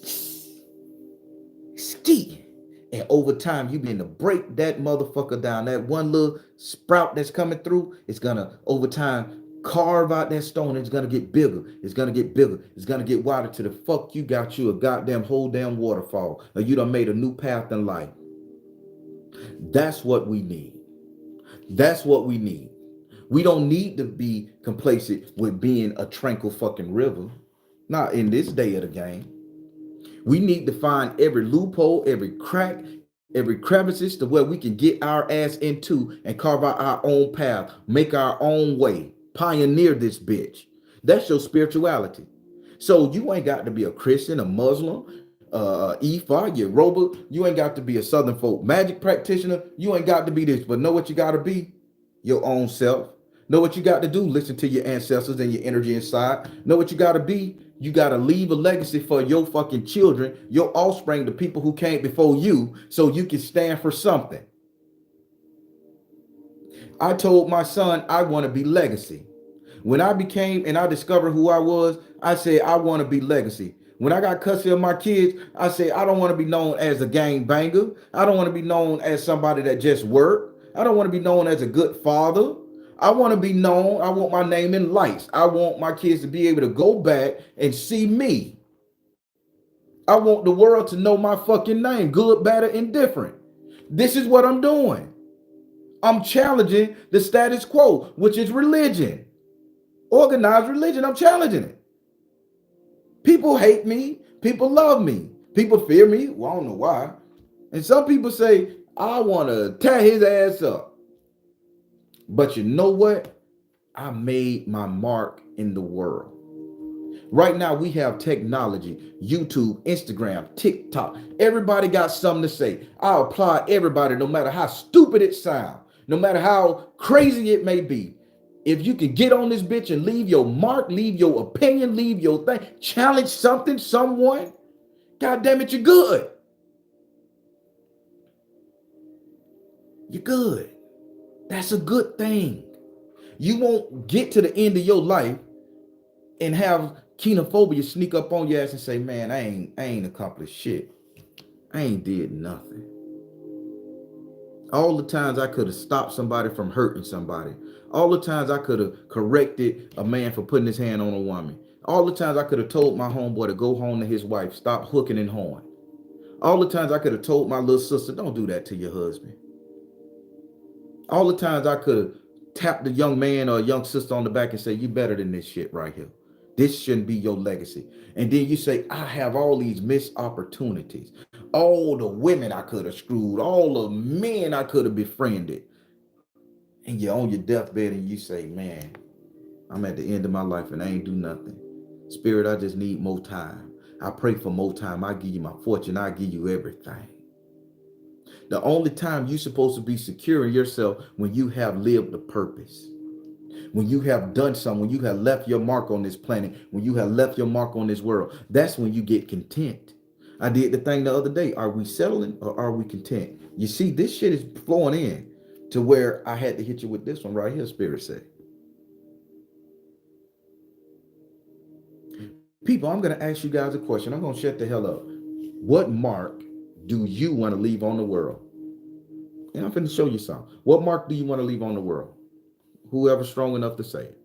And over time, you begin to break that motherfucker down. That one little sprout that's coming through, it's gonna, over time, carve out that stone. It's gonna get bigger. It's gonna get bigger. It's gonna get wider to the fuck you got you a goddamn whole damn waterfall. Or you done made a new path in life. That's what we need. That's what we need. We don't need to be complacent with being a tranquil fucking river. Not in this day of the game. We need to find every loophole, every crack, every crevices to where we can get our ass into and carve out our own path, make our own way, pioneer this bitch. That's your spirituality. So you ain't got to be a Christian, a Muslim, Ifa, Yoruba. You ain't got to be a Southern folk magic practitioner. You ain't got to be this, but know what you got to be? Your own self. Know what you got to do? Listen to your ancestors and your energy inside. Know what you got to be? You got to leave a legacy for your fucking children, your offspring, the people who came before you, so you can stand for something. I told my son I want to be legacy. When I became and I discovered who I was, I said I want to be legacy. When I got custody of my kids, I said I don't want to be known as a gang banger. I don't want to be known as somebody that just worked. I don't want to be known as a good father. I want to be known. I want my name in lights. I want my kids to be able to go back and see me. I want the world to know my fucking name, good, bad, or indifferent. This is what I'm doing. I'm challenging the status quo, which is religion. Organized religion. I'm challenging it. People hate me. People love me. People fear me. Well, I don't know why. And some people say, I want to tear his ass up. But you know what? I made my mark in the world. Right now, we have technology, YouTube, Instagram, TikTok. Everybody got something to say. I applaud everybody, no matter how stupid it sounds, no matter how crazy it may be. If you can get on this bitch and leave your mark, leave your opinion, leave your thing, challenge something, someone, God damn it, you're good. You're good. That's a good thing. You won't get to the end of your life and have kenophobia sneak up on your ass and say, man, I ain't accomplished shit. I ain't did nothing. All the times I could have stopped somebody from hurting somebody. All the times I could have corrected a man for putting his hand on a woman. All the times I could have told my homeboy to go home to his wife, stop hooking and horn. All the times I could have told my little sister, don't do that to your husband. All the times I could have tapped a young man or a young sister on the back and say, you better than this shit right here. This shouldn't be your legacy. And then you say, I have all these missed opportunities. All the women I could have screwed, all the men I could have befriended. And you're on your deathbed and you say, man, I'm at the end of my life and I ain't do nothing. Spirit, I just need more time. I pray for more time. I give you my fortune. I give you everything. The only time you're supposed to be secure in yourself when you have lived a purpose. When you have done something, when you have left your mark on this planet, when you have left your mark on this world, that's when you get content. I did the thing the other day. Are we settling or are we content? You see, this shit is flowing in to where I had to hit you with this one right here, Spirit said. People, I'm going to ask you guys a question. I'm going to shut the hell up. What mark do you want to leave on the world? And I'm going to show you something. What mark do you want to leave on the world? Whoever's strong enough to say it.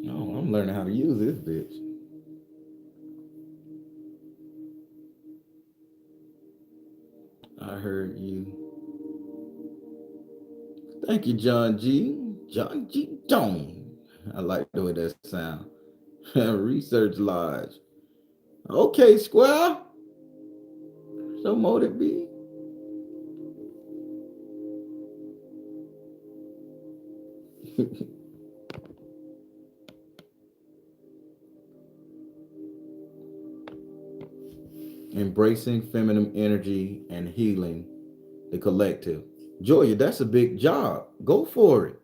Oh, I'm learning how to use this bitch. I heard you. Thank you, John G. John G. Jones. I like the way that sounds. Research Lodge. Okay, Square. So motive be. Embracing feminine energy and healing the collective. Joya, that's a big job. Go for it.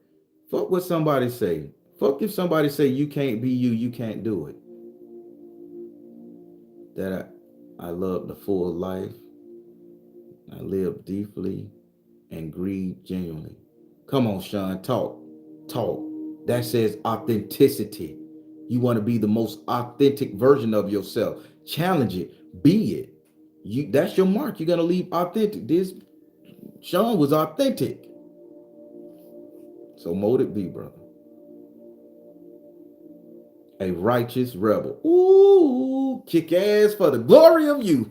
Fuck what somebody say. Fuck if somebody say you can't be you, you can't do it. That I love the full life. I live deeply and grieve genuinely. Come on, Sean, talk. Talk. That says authenticity. You want to be the most authentic version of yourself. Challenge it. Be it. That's your mark. You're gonna leave authentic. This Sean was authentic. So mold it be, brother. A righteous rebel. Ooh, kick ass for the glory of you.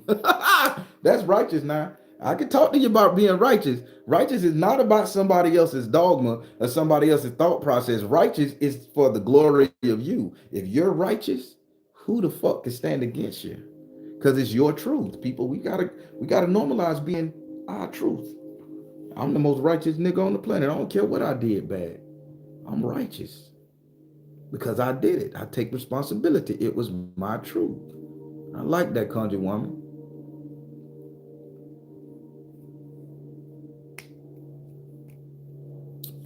That's righteous now. I can talk to you about being righteous. Righteous is not about somebody else's dogma or somebody else's thought process. Righteous is for the glory of you. If you're righteous, who the fuck can stand against you? Because it's your truth, people. We gotta normalize being our truth. I'm the most righteous nigga on the planet. I don't care what I did bad. I'm righteous because I did it. I take responsibility. It was my truth. I like that, Conjure Woman.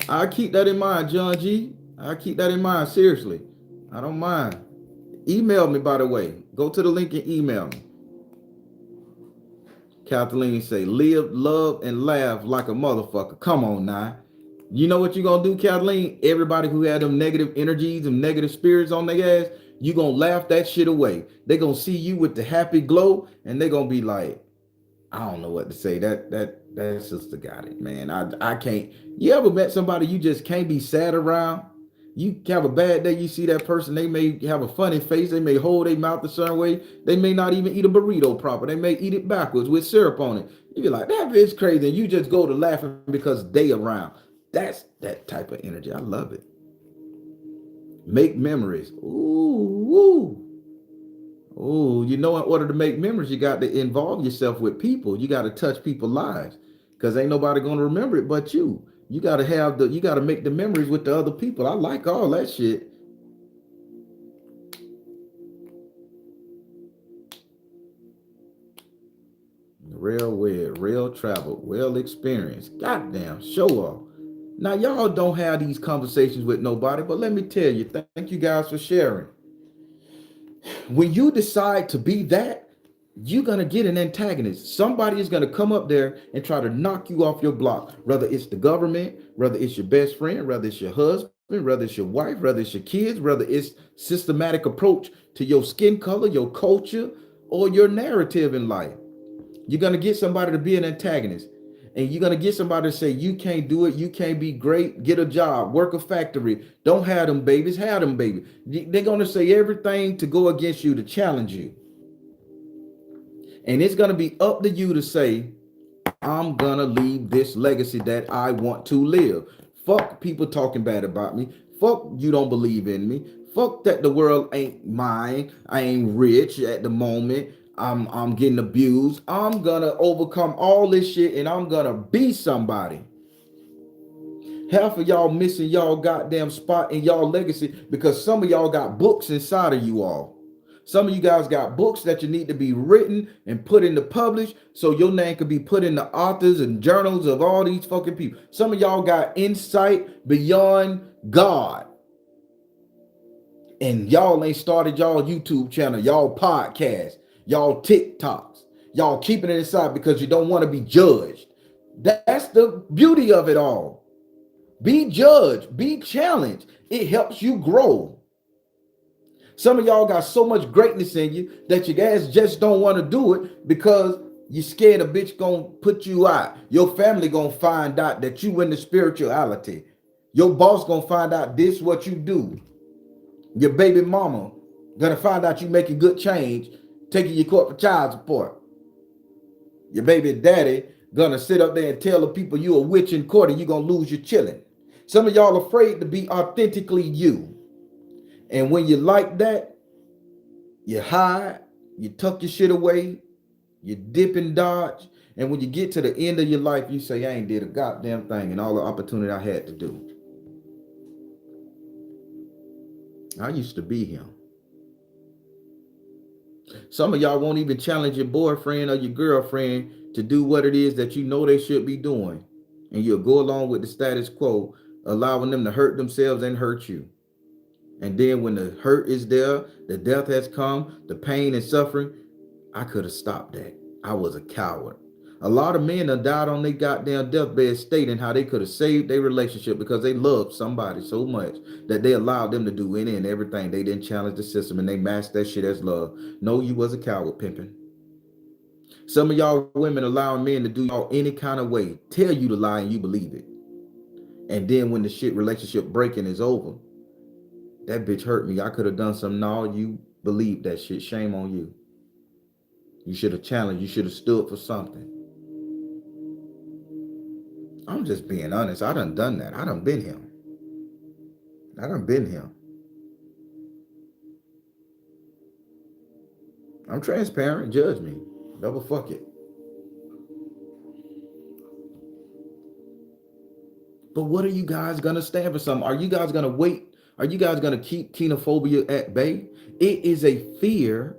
I keep that in mind, John G. I keep that in mind, seriously. I don't mind. Email me, by the way. Go to the link and email me. Kathleen say, live, love, and laugh like a motherfucker. Come on now. You know what you're going to do, Kathleen? Everybody who had them negative energies, them negative spirits on their ass, you're going to laugh that shit away. They're going to see you with the happy glow, and they're going to be like, I don't know what to say. That sister got it, man. I can't. You ever met somebody you just can't be sad around? You have a bad day, you see that person, they may have a funny face, they may hold their mouth a certain way, they may not even eat a burrito proper, they may eat it backwards with syrup on it. You be like, that bitch crazy, and you just go to laughing because they around. That's that type of energy. I love it. Make memories. Ooh. Oh, you know, in order to make memories, you got to involve yourself with people. You got to touch people's lives because ain't nobody going to remember it but you. You got to make the memories with the other people. I like all that shit. Real weird, real travel, well experienced. Goddamn, show off. Now, y'all don't have these conversations with nobody, but let me tell you, thank you guys for sharing. When you decide to be that, you're gonna get an antagonist. Somebody is gonna come up there and try to knock you off your block. Whether it's the government, whether it's your best friend, whether it's your husband, whether it's your wife, whether it's your kids, whether it's systematic approach to your skin color, your culture, or your narrative in life. You're gonna get somebody to be an antagonist. And you're gonna get somebody to say, you can't do it, you can't be great, get a job, work a factory, don't have them babies, have them babies. They're gonna say everything to go against you, to challenge you. And it's gonna be up to you to say, I'm gonna leave this legacy that I want to live. Fuck people talking bad about me. Fuck you don't believe in me. Fuck that the world ain't mine. I ain't rich at the moment. I'm getting abused. I'm gonna overcome all this shit and I'm gonna be somebody. Half of y'all missing y'all goddamn spot in y'all legacy because some of y'all got books inside of you all. Some of you guys got books that you need to be written and put into publish so your name could be put in the authors and journals of all these fucking people. Some of y'all got insight beyond God. And y'all ain't started y'all YouTube channel, y'all podcast, y'all TikToks. Y'all keeping it inside because you don't want to be judged. That's the beauty of it all. Be judged, be challenged. It helps you grow. Some of y'all got so much greatness in you that you guys just don't want to do it because you're scared a bitch gonna put you out. Your family gonna find out that you in the spirituality. Your boss gonna find out this what you do. Your baby mama gonna find out you making good change, taking your court for child support. Your baby daddy gonna sit up there and tell the people you a witch in court and you gonna lose your chillin'. Some of y'all afraid to be authentically you. And when you like that, you hide, you tuck your shit away, you dip and dodge. And when you get to the end of your life, you say, I ain't did a goddamn thing and all the opportunity I had to do. I used to be him. Some of y'all won't even challenge your boyfriend or your girlfriend to do what it is that you know they should be doing. And you'll go along with the status quo, allowing them to hurt themselves and hurt you. And then when the hurt is there, the death has come, the pain and suffering, I could have stopped that. I was a coward. A lot of men have died on their goddamn deathbed stating how they could have saved their relationship because they loved somebody so much that they allowed them to do any and everything. They didn't challenge the system and they masked that shit as love. No, you was a coward pimping. Some of y'all women allowing men to do y'all any kind of way, tell you to lie and you believe it. And then when the shit relationship breaking is over, that bitch hurt me. I could have done something. No, you believe that shit. Shame on you. You should have challenged. You should have stood for something. I'm just being honest. I done that. I done been him. I done been him. I'm transparent. Judge me. Double fuck it. But what are you guys gonna stand for something? Are you guys gonna wait? Are you guys gonna keep kenophobia at bay? It is a fear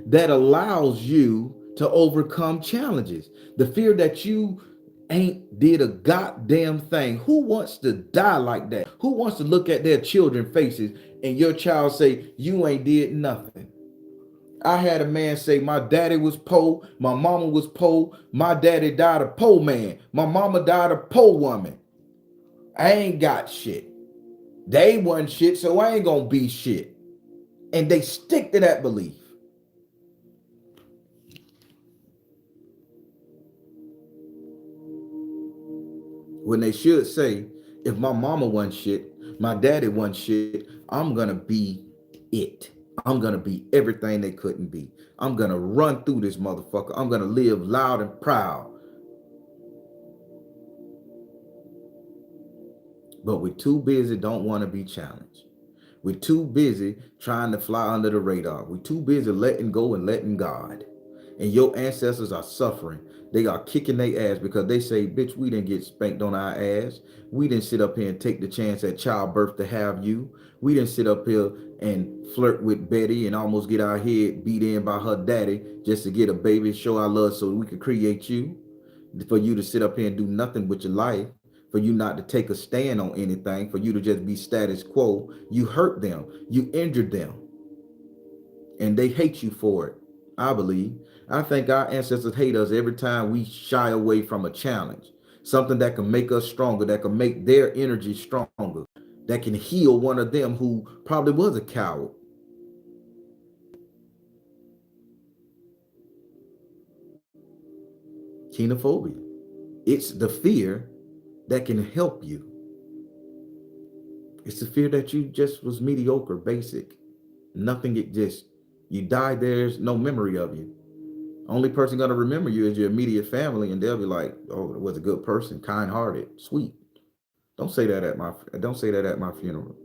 that allows you to overcome challenges. The fear that you ain't did a goddamn thing. Who wants to die like that? Who wants to look at their children's faces and your child say, you ain't did nothing? I had a man say, my daddy was poor, my mama was poor, my daddy died a poor man, my mama died a poor woman. I ain't got shit. They wasn't shit, so I ain't gonna be shit. And they stick to that belief. When they should say, if my mama wasn't shit, my daddy wasn't shit, I'm gonna be it. I'm gonna be everything they couldn't be. I'm gonna run through this motherfucker. I'm gonna live loud and proud. But we're too busy, don't want to be challenged. We're too busy trying to fly under the radar. We're too busy letting go and letting God. And your ancestors are suffering. They are kicking their ass because they say, bitch, we didn't get spanked on our ass. We didn't sit up here and take the chance at childbirth to have you. We didn't sit up here and flirt with Betty and almost get our head beat in by her daddy just to get a baby, show our love so we could create you. For you to sit up here and do nothing with your life. for you not to take a stand on anything, for you to just be status quo. You hurt them, you injured them, and they hate you for it. I believe. I think our ancestors hate us every time we shy away from a challenge, something that can make us stronger, that can make their energy stronger, that can heal one of them who probably was a coward. Kenophobia. It's the fear that can help you. It's the fear that you just was mediocre, basic. Nothing exists. You die, there's no memory of you. Only person gonna remember you is your immediate family, and they'll be like, "Oh, it was a good person, kind-hearted, sweet." Don't say that at my funeral.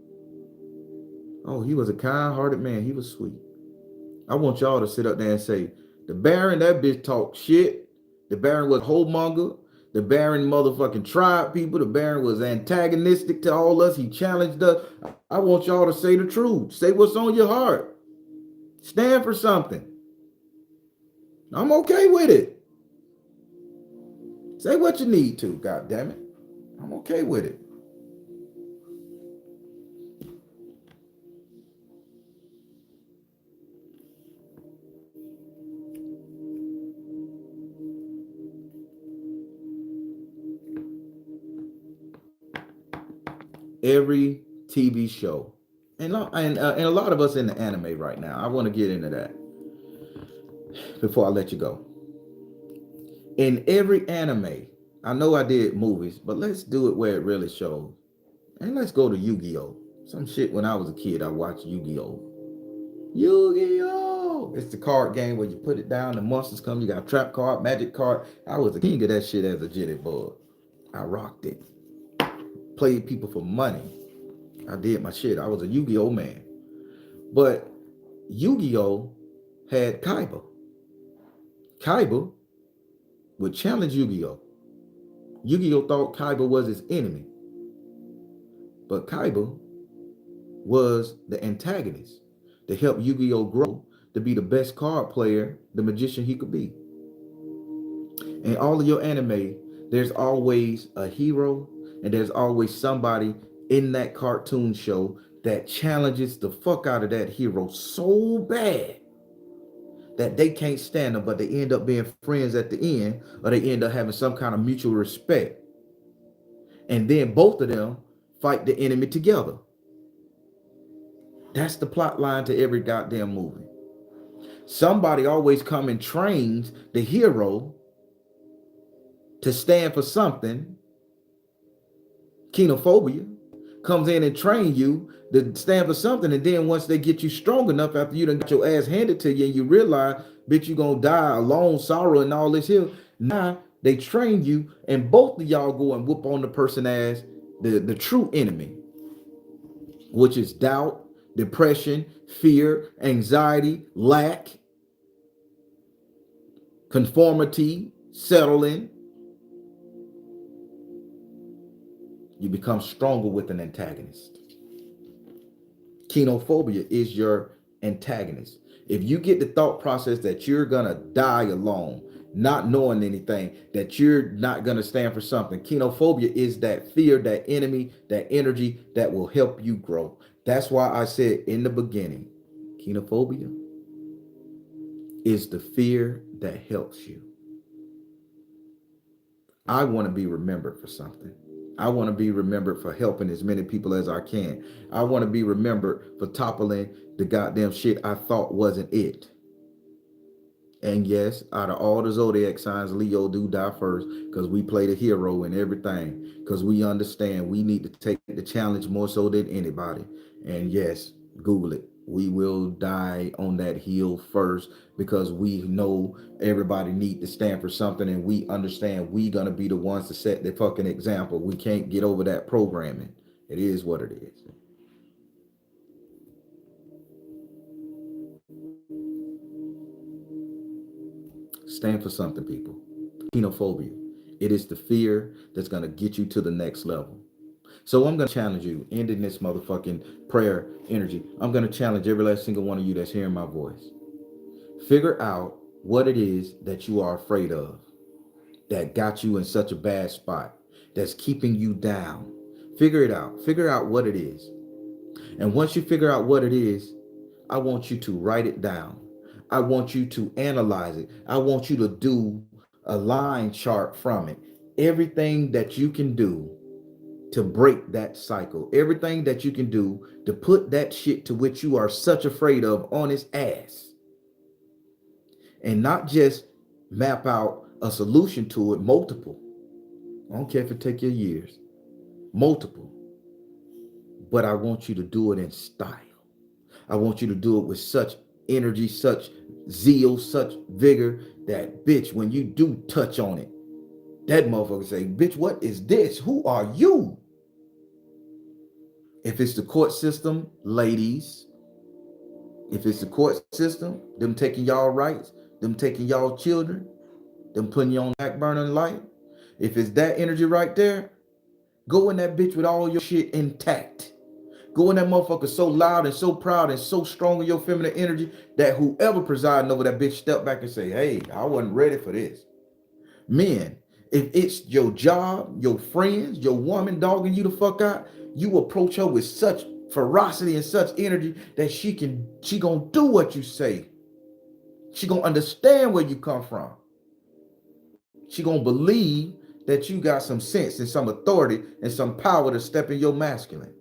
Oh, he was a kind-hearted man. He was sweet. I want y'all to sit up there and say, the Baron, that bitch talked shit. The Baron was whoremonger. The Baron motherfucking tried people. The Baron was antagonistic to all us. He challenged us. I want y'all to say the truth. Say what's on your heart. Stand for something. I'm okay with it. Say what you need to, God damn it. I'm okay with it. Every TV show, and a lot of us in the anime right now. I want to get into that before I let you go. In every anime, I know I did movies, but let's do it where it really shows. And let's go to Yu-Gi-Oh! Some shit when I was a kid, I watched Yu-Gi-Oh! Yu-Gi-Oh! It's the card game where you put it down, the monsters come, you got a trap card, magic card. I was a king of that shit as a jitty bug. I rocked it. Played people for money. I did my shit. I was a Yu-Gi-Oh! Man. But Yu-Gi-Oh! Had Kaiba. Kaiba would challenge Yu-Gi-Oh! Yu-Gi-Oh! Thought Kaiba was his enemy. But Kaiba was the antagonist to help Yu-Gi-Oh! Grow to be the best card player, the magician he could be. In all of your anime, there's always a hero and there's always somebody in that cartoon show that challenges the fuck out of that hero so bad that they can't stand them, but they end up being friends at the end, or they end up having some kind of mutual respect. And then both of them fight the enemy together. That's the plot line to every goddamn movie. Somebody always come and trains the hero to stand for something. Kenophobia comes in and train you to stand for something, and then once they get you strong enough after you done got your ass handed to you and you realize, bitch, you gonna die alone, sorrow, and all this here. Now they train you, and both of y'all go and whoop on the person ass, the true enemy, which is doubt, depression, fear, anxiety, lack, conformity, settling. You become stronger with an antagonist. Kenophobia is your antagonist. If you get the thought process that you're gonna die alone, not knowing anything, that you're not gonna stand for something, kenophobia is that fear, that enemy, that energy that will help you grow. That's why I said in the beginning, kenophobia is the fear that helps you. I want to be remembered for something. I want to be remembered for helping as many people as I can. I want to be remembered for toppling the goddamn shit I thought wasn't it. And yes, out of all the zodiac signs, Leo do die first because we play the hero in everything. Because we understand we need to take the challenge more so than anybody. And yes, Google it. We will die on that hill first because we know everybody need to stand for something, and we understand we gonna be the ones to set the fucking example. We can't get over that programming. It is what it is. Stand for something, people. Kenophobia. It is the fear that's gonna get you to the next level. So I'm gonna challenge you, ending this motherfucking prayer energy. I'm gonna challenge every last single one of you that's hearing my voice. Figure out what it is that you are afraid of that got you in such a bad spot. that's keeping you down. Figure it out. Figure out what it is. And once you figure out what it is, I want you to write it down. I want you to analyze it. I want you to do a line chart from it. Everything that you can do to break that cycle, everything that you can do to put that shit to which you are such afraid of on its ass. And not just map out a solution to it, multiple. I don't care if it take you years, multiple. But I want you to do it in style. I want you to do it with such energy, such zeal, such vigor that, bitch, when you do touch on it, that motherfucker say, bitch, what is this? Who are you? If it's the court system, ladies, if it's the court system, them taking y'all rights, them taking y'all children, them putting you on back burner in life, if it's that energy right there, go in that bitch with all your shit intact. Go in that motherfucker so loud and so proud and so strong in your feminine energy that whoever presiding over that bitch step back and say, hey, I wasn't ready for this. Men, if it's your job, your friends, your woman dogging you the fuck out, you approach her with such ferocity and such energy that she gonna do what you say. She gonna understand where you come from. She gonna believe that you got some sense and some authority and some power to step in your masculine.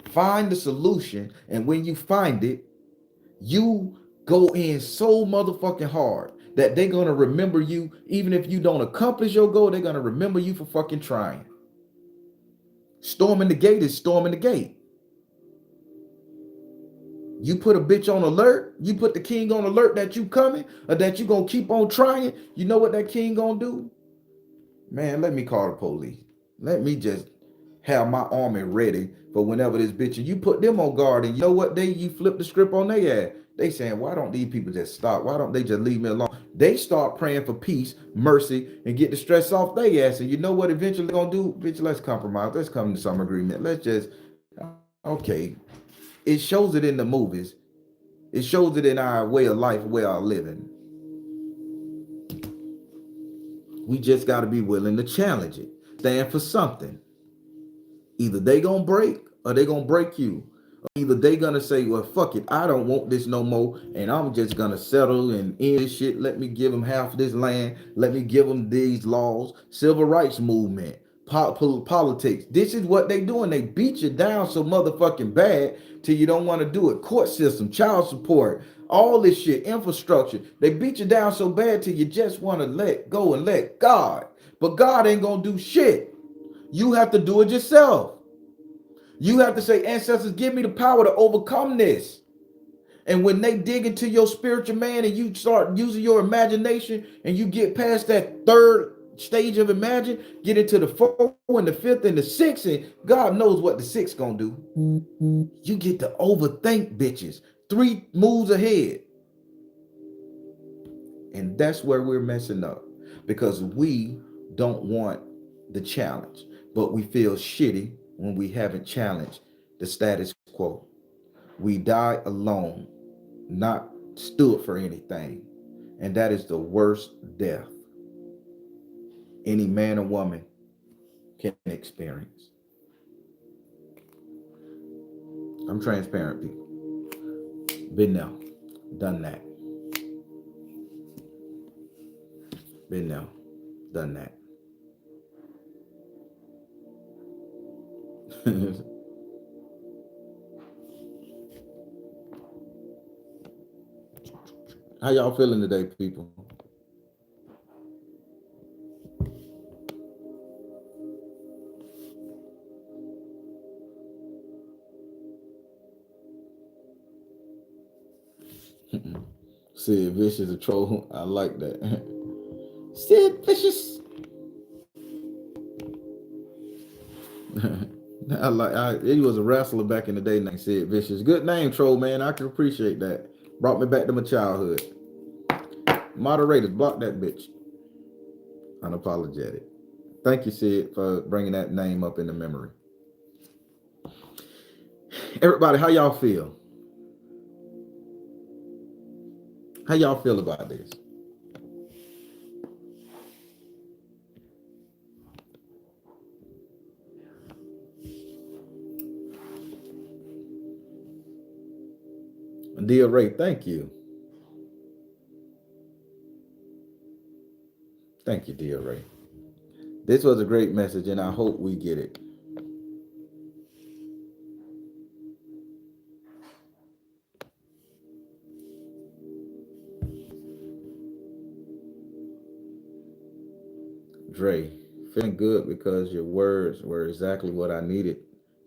Find the solution, and when you find it, you go in so motherfucking hard that they're gonna remember you. Even if you don't accomplish your goal, they're gonna remember you for fucking trying. Storming the gate is storming the gate. You put a bitch on alert, you put the king on alert that you coming, or that you gonna keep on trying, you know what that king gonna do? Man, let me call the police. Let me just have my army ready for whenever this bitch, and you put them on guard, and you know what, you flip the script on their ass. They saying, why don't these people just stop? Why don't they just leave me alone? They start praying for peace, mercy, and get the stress off their ass. And you know what eventually gonna do? Bitch, let's compromise. Let's come to some agreement. Let's just, okay. It shows it in the movies. It shows it in our way of life, way of living. We just got to be willing to challenge it. Stand for something. Either they gonna break or they gonna break you. Or either they gonna say, well, fuck it, I don't want this no more, and I'm just gonna settle and end this shit. Let me give them half of this land. Let me give them these laws. Civil rights movement, politics. This is what they doing. They beat you down so motherfucking bad till you don't want to do it. Court system, child support, all this shit, infrastructure. They beat you down so bad till you just want to let go and let God. But God ain't gonna do shit. You have to do it yourself. You have to say, ancestors, give me the power to overcome this. And when they dig into your spiritual man and you start using your imagination and you get past that third stage of imagine, get into the fourth and the fifth and the sixth, and God knows what the sixth gonna do. You get to overthink bitches 3 moves ahead. And that's where we're messing up, because we don't want the challenge, but we feel shitty when we haven't challenged the status quo. We die alone, not stood for anything. And that is the worst death any man or woman can experience. I'm transparent, people. Been there, done that. Been there, done that. How y'all feeling today, people? Sid Vicious, a troll. I like that. Sid Vicious. He was a wrestler back in the day named Sid Vicious. Good name, troll, man. I can appreciate that. Brought me back to my childhood. Moderators, block that bitch. Unapologetic. Thank you, Sid, for bringing that name up in the memory. Everybody, how y'all feel? How y'all feel about this? Dear Ray, thank you. Thank you, dear Ray. This was a great message, and I hope we get it. Dre, feeling good because your words were exactly what I needed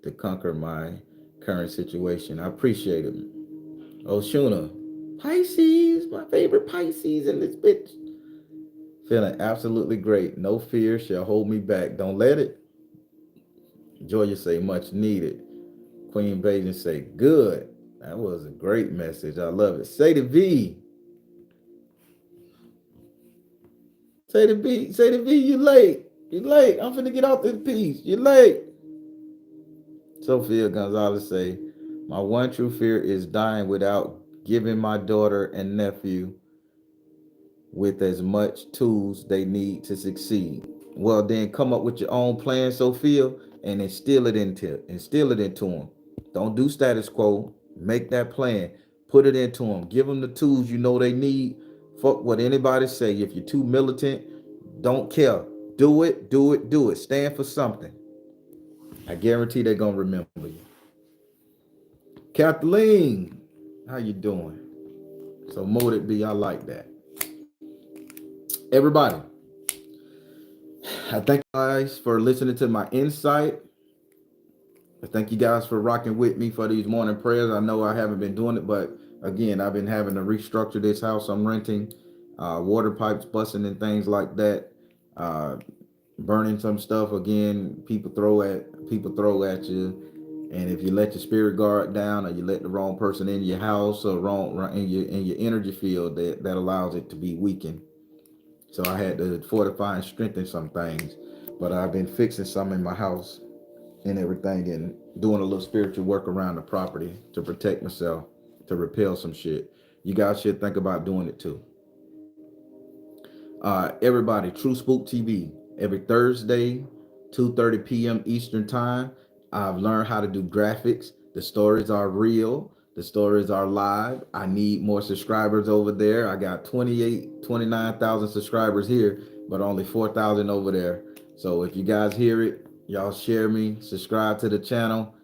to conquer my current situation. I appreciate it. Oh, Shuna, Pisces, my favorite Pisces in this bitch. Feeling absolutely great. No fear shall hold me back. Don't let it. Georgia say much needed. Queen Bajan say good. That was a great message. I love it. Say to V. Say to V. Say to V. You late. You late. I'm finna get off this piece. You late. Sophia Gonzalez say, my one true fear is dying without giving my daughter and nephew with as much tools they need to succeed. Well, then come up with your own plan, Sophia, and instill it into them. Don't do status quo. Make that plan. Put it into them. Give them the tools you know they need. Fuck what anybody say. If you're too militant, don't care. Do it, do it, do it. Stand for something. I guarantee they're gonna remember you. Kathleen, how you doing? So molded B, I like that. Everybody, I thank you guys for listening to my insight. I thank you guys for rocking with me for these morning prayers. I know I haven't been doing it, but again, I've been having to restructure this house I'm renting, water pipes busting and things like that, uh, burning some stuff. Again, people throw at you, and if you let your spirit guard down, or you let the wrong person in your house, or wrong in your energy field, that allows it to be weakened. So I had to fortify and strengthen some things, but I've been fixing some in my house and everything, and doing a little spiritual work around the property to protect myself, to repel some shit. You guys should think about doing it too. Everybody, True Spook TV every Thursday, 2:30 p.m. Eastern time. I've learned how to do graphics. The stories are real. The stories are live. I need more subscribers over there. I got 29,000 subscribers here, but only 4,000 over there. So if you guys hear it, y'all share me, subscribe to the channel.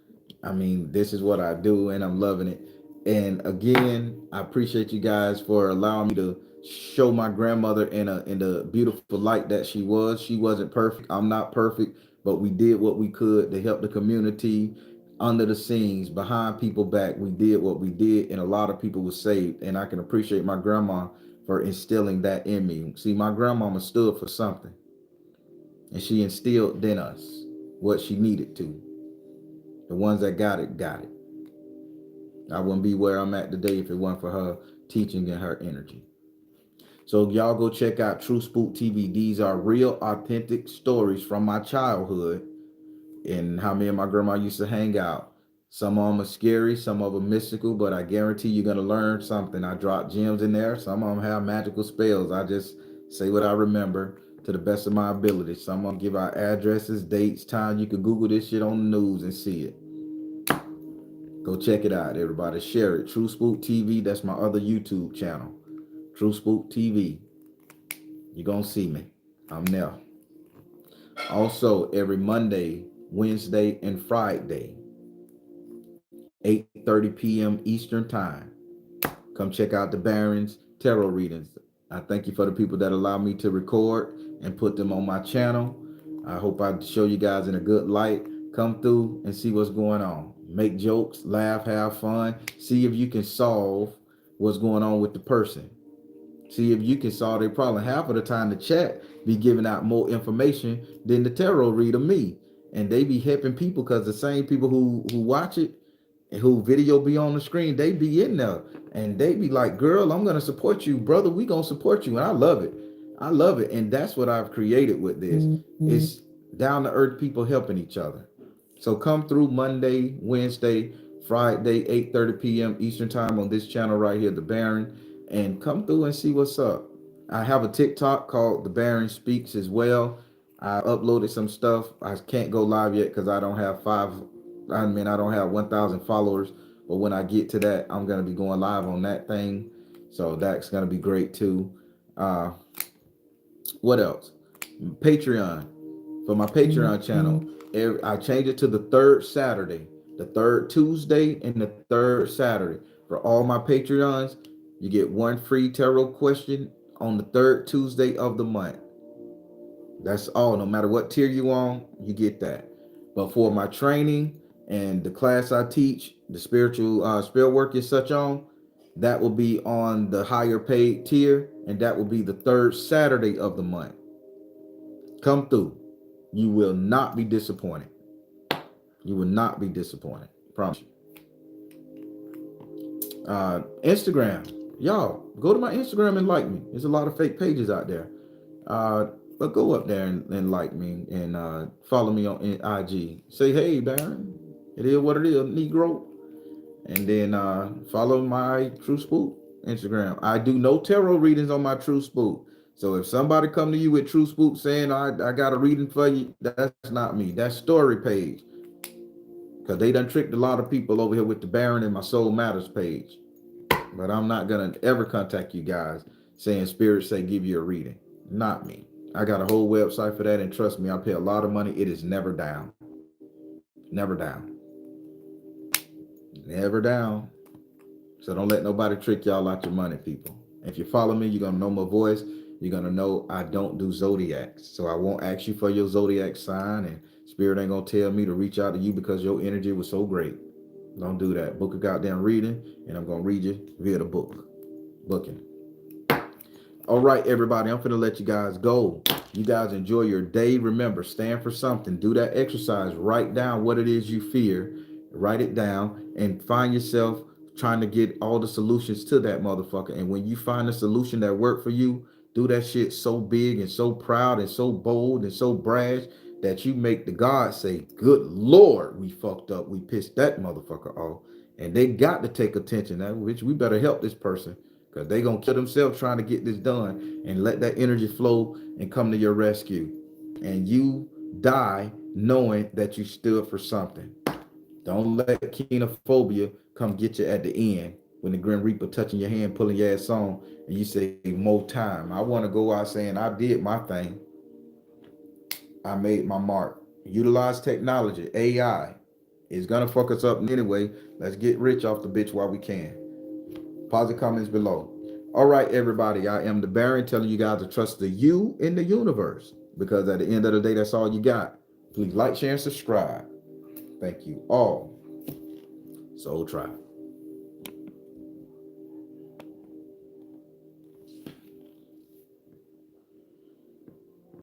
I mean, this is what I do, and I'm loving it. And again, I appreciate you guys for allowing me to show my grandmother in the beautiful light that she was. She wasn't perfect. I'm not perfect, but we did what we could to help the community under the scenes, behind people back. We did what we did, and a lot of people were saved. And I can appreciate my grandma for instilling that in me. See, my grandmama stood for something, and she instilled in us what she needed to. The ones that got it, got it. I wouldn't be where I'm at today if it weren't for her teaching and her energy. So y'all go check out True Spook TV. These are real, authentic stories from my childhood and how me and my grandma used to hang out. Some of them are scary, some of them mystical, but I guarantee you're going to learn something. I drop gems in there. Some of them have magical spells. I just say what I remember to the best of my ability. Some of them give out addresses, dates, time. You can Google this shit on the news and see it. Go check it out, everybody. Share it. True Spook TV. That's my other YouTube channel. True Spook TV. You're going to see me. I'm there. Also, every Monday, Wednesday, and Friday, 8:30 p.m. Eastern Time. Come check out the Barons Tarot readings. I thank you for the people that allow me to record and put them on my channel. I hope I show you guys in a good light. Come through and see what's going on. Make jokes, laugh, have fun. See if you can solve what's going on with the person. See if you can solve their problem. Half of the time the chat be giving out more information than the tarot reader me. And they be helping people because the same people who watch it and who video be on the screen, they be in there and they be like, girl, I'm gonna support you, brother. We gonna support you. And I love it. I love it. And that's what I've created with this. It's down to earth people helping each other. So come through Monday, Wednesday, Friday, 8:30 p.m. Eastern time on this channel right here, The Baron, and come through and see what's up. I have a TikTok called The Baron Speaks as well. I uploaded some stuff. I can't go live yet because I don't have 1,000 followers, But when I get to that, I'm gonna be going live on that thing. So that's gonna be great too. Uh, what else? Patreon. For my Patreon channel, I change it to the third Saturday, the third Tuesday, and the third Saturday. For all my Patreons, you get one free tarot question on the third Tuesday of the month. That's all. No matter what tier you on, you get that. But for my training and the class I teach, the spiritual work and such on, that will be on the higher paid tier, and that will be the third Saturday of the month. Come through. You will not be disappointed. You will not be disappointed. Promise you. Instagram. Y'all, go to my Instagram and like me. There's a lot of fake pages out there. But go up there and like me and follow me on IG. Say, hey, Baron. It is what it is, Negro. And then follow my True Spook Instagram. I do no tarot readings on my True Spook. So if somebody come to you with True Spook saying I got a reading for you, that's not me. That's story page. Because they done tricked a lot of people over here with the Baron and my S.O.L.Matters page. But I'm not going to ever contact you guys saying spirits say give you a reading. Not me. I got a whole website for that, and trust me, I pay a lot of money. It is never down. Never down. Never down. So don't let nobody trick y'all out your money, people. If you follow me, you're going to know my voice. You're going to know I don't do zodiacs. So I won't ask you for your zodiac sign, and spirit ain't going to tell me to reach out to you because your energy was so great. Don't do that. Book a goddamn reading, and I'm going to read you via the book. Booking. All right, everybody, I'm finna let you guys go. You guys enjoy your day. Remember, stand for something. Do that exercise. Write down what it is you fear. Write it down and find yourself trying to get all the solutions to that motherfucker. And when you find a solution that worked for you, do that shit so big and so proud and so bold and so brash that you make the gods say, good Lord, we fucked up. We pissed that motherfucker off. And they got to take attention. That which we better help this person. Because they're going to kill themselves trying to get this done, and let that energy flow and come to your rescue. And you die knowing that you stood for something. Don't let kenophobia come get you at the end when the Grim Reaper touching your hand, pulling your ass on, and you say, more time. I want to go out saying, I did my thing. I made my mark. Utilize technology. AI is going to fuck us up anyway. Let's get rich off the bitch while we can. Positive comments below. All right, everybody. I am the Baron telling you guys to trust the you in the universe, because at the end of the day, that's all you got. Please like, share, and subscribe. Thank you all. Soul Tribe.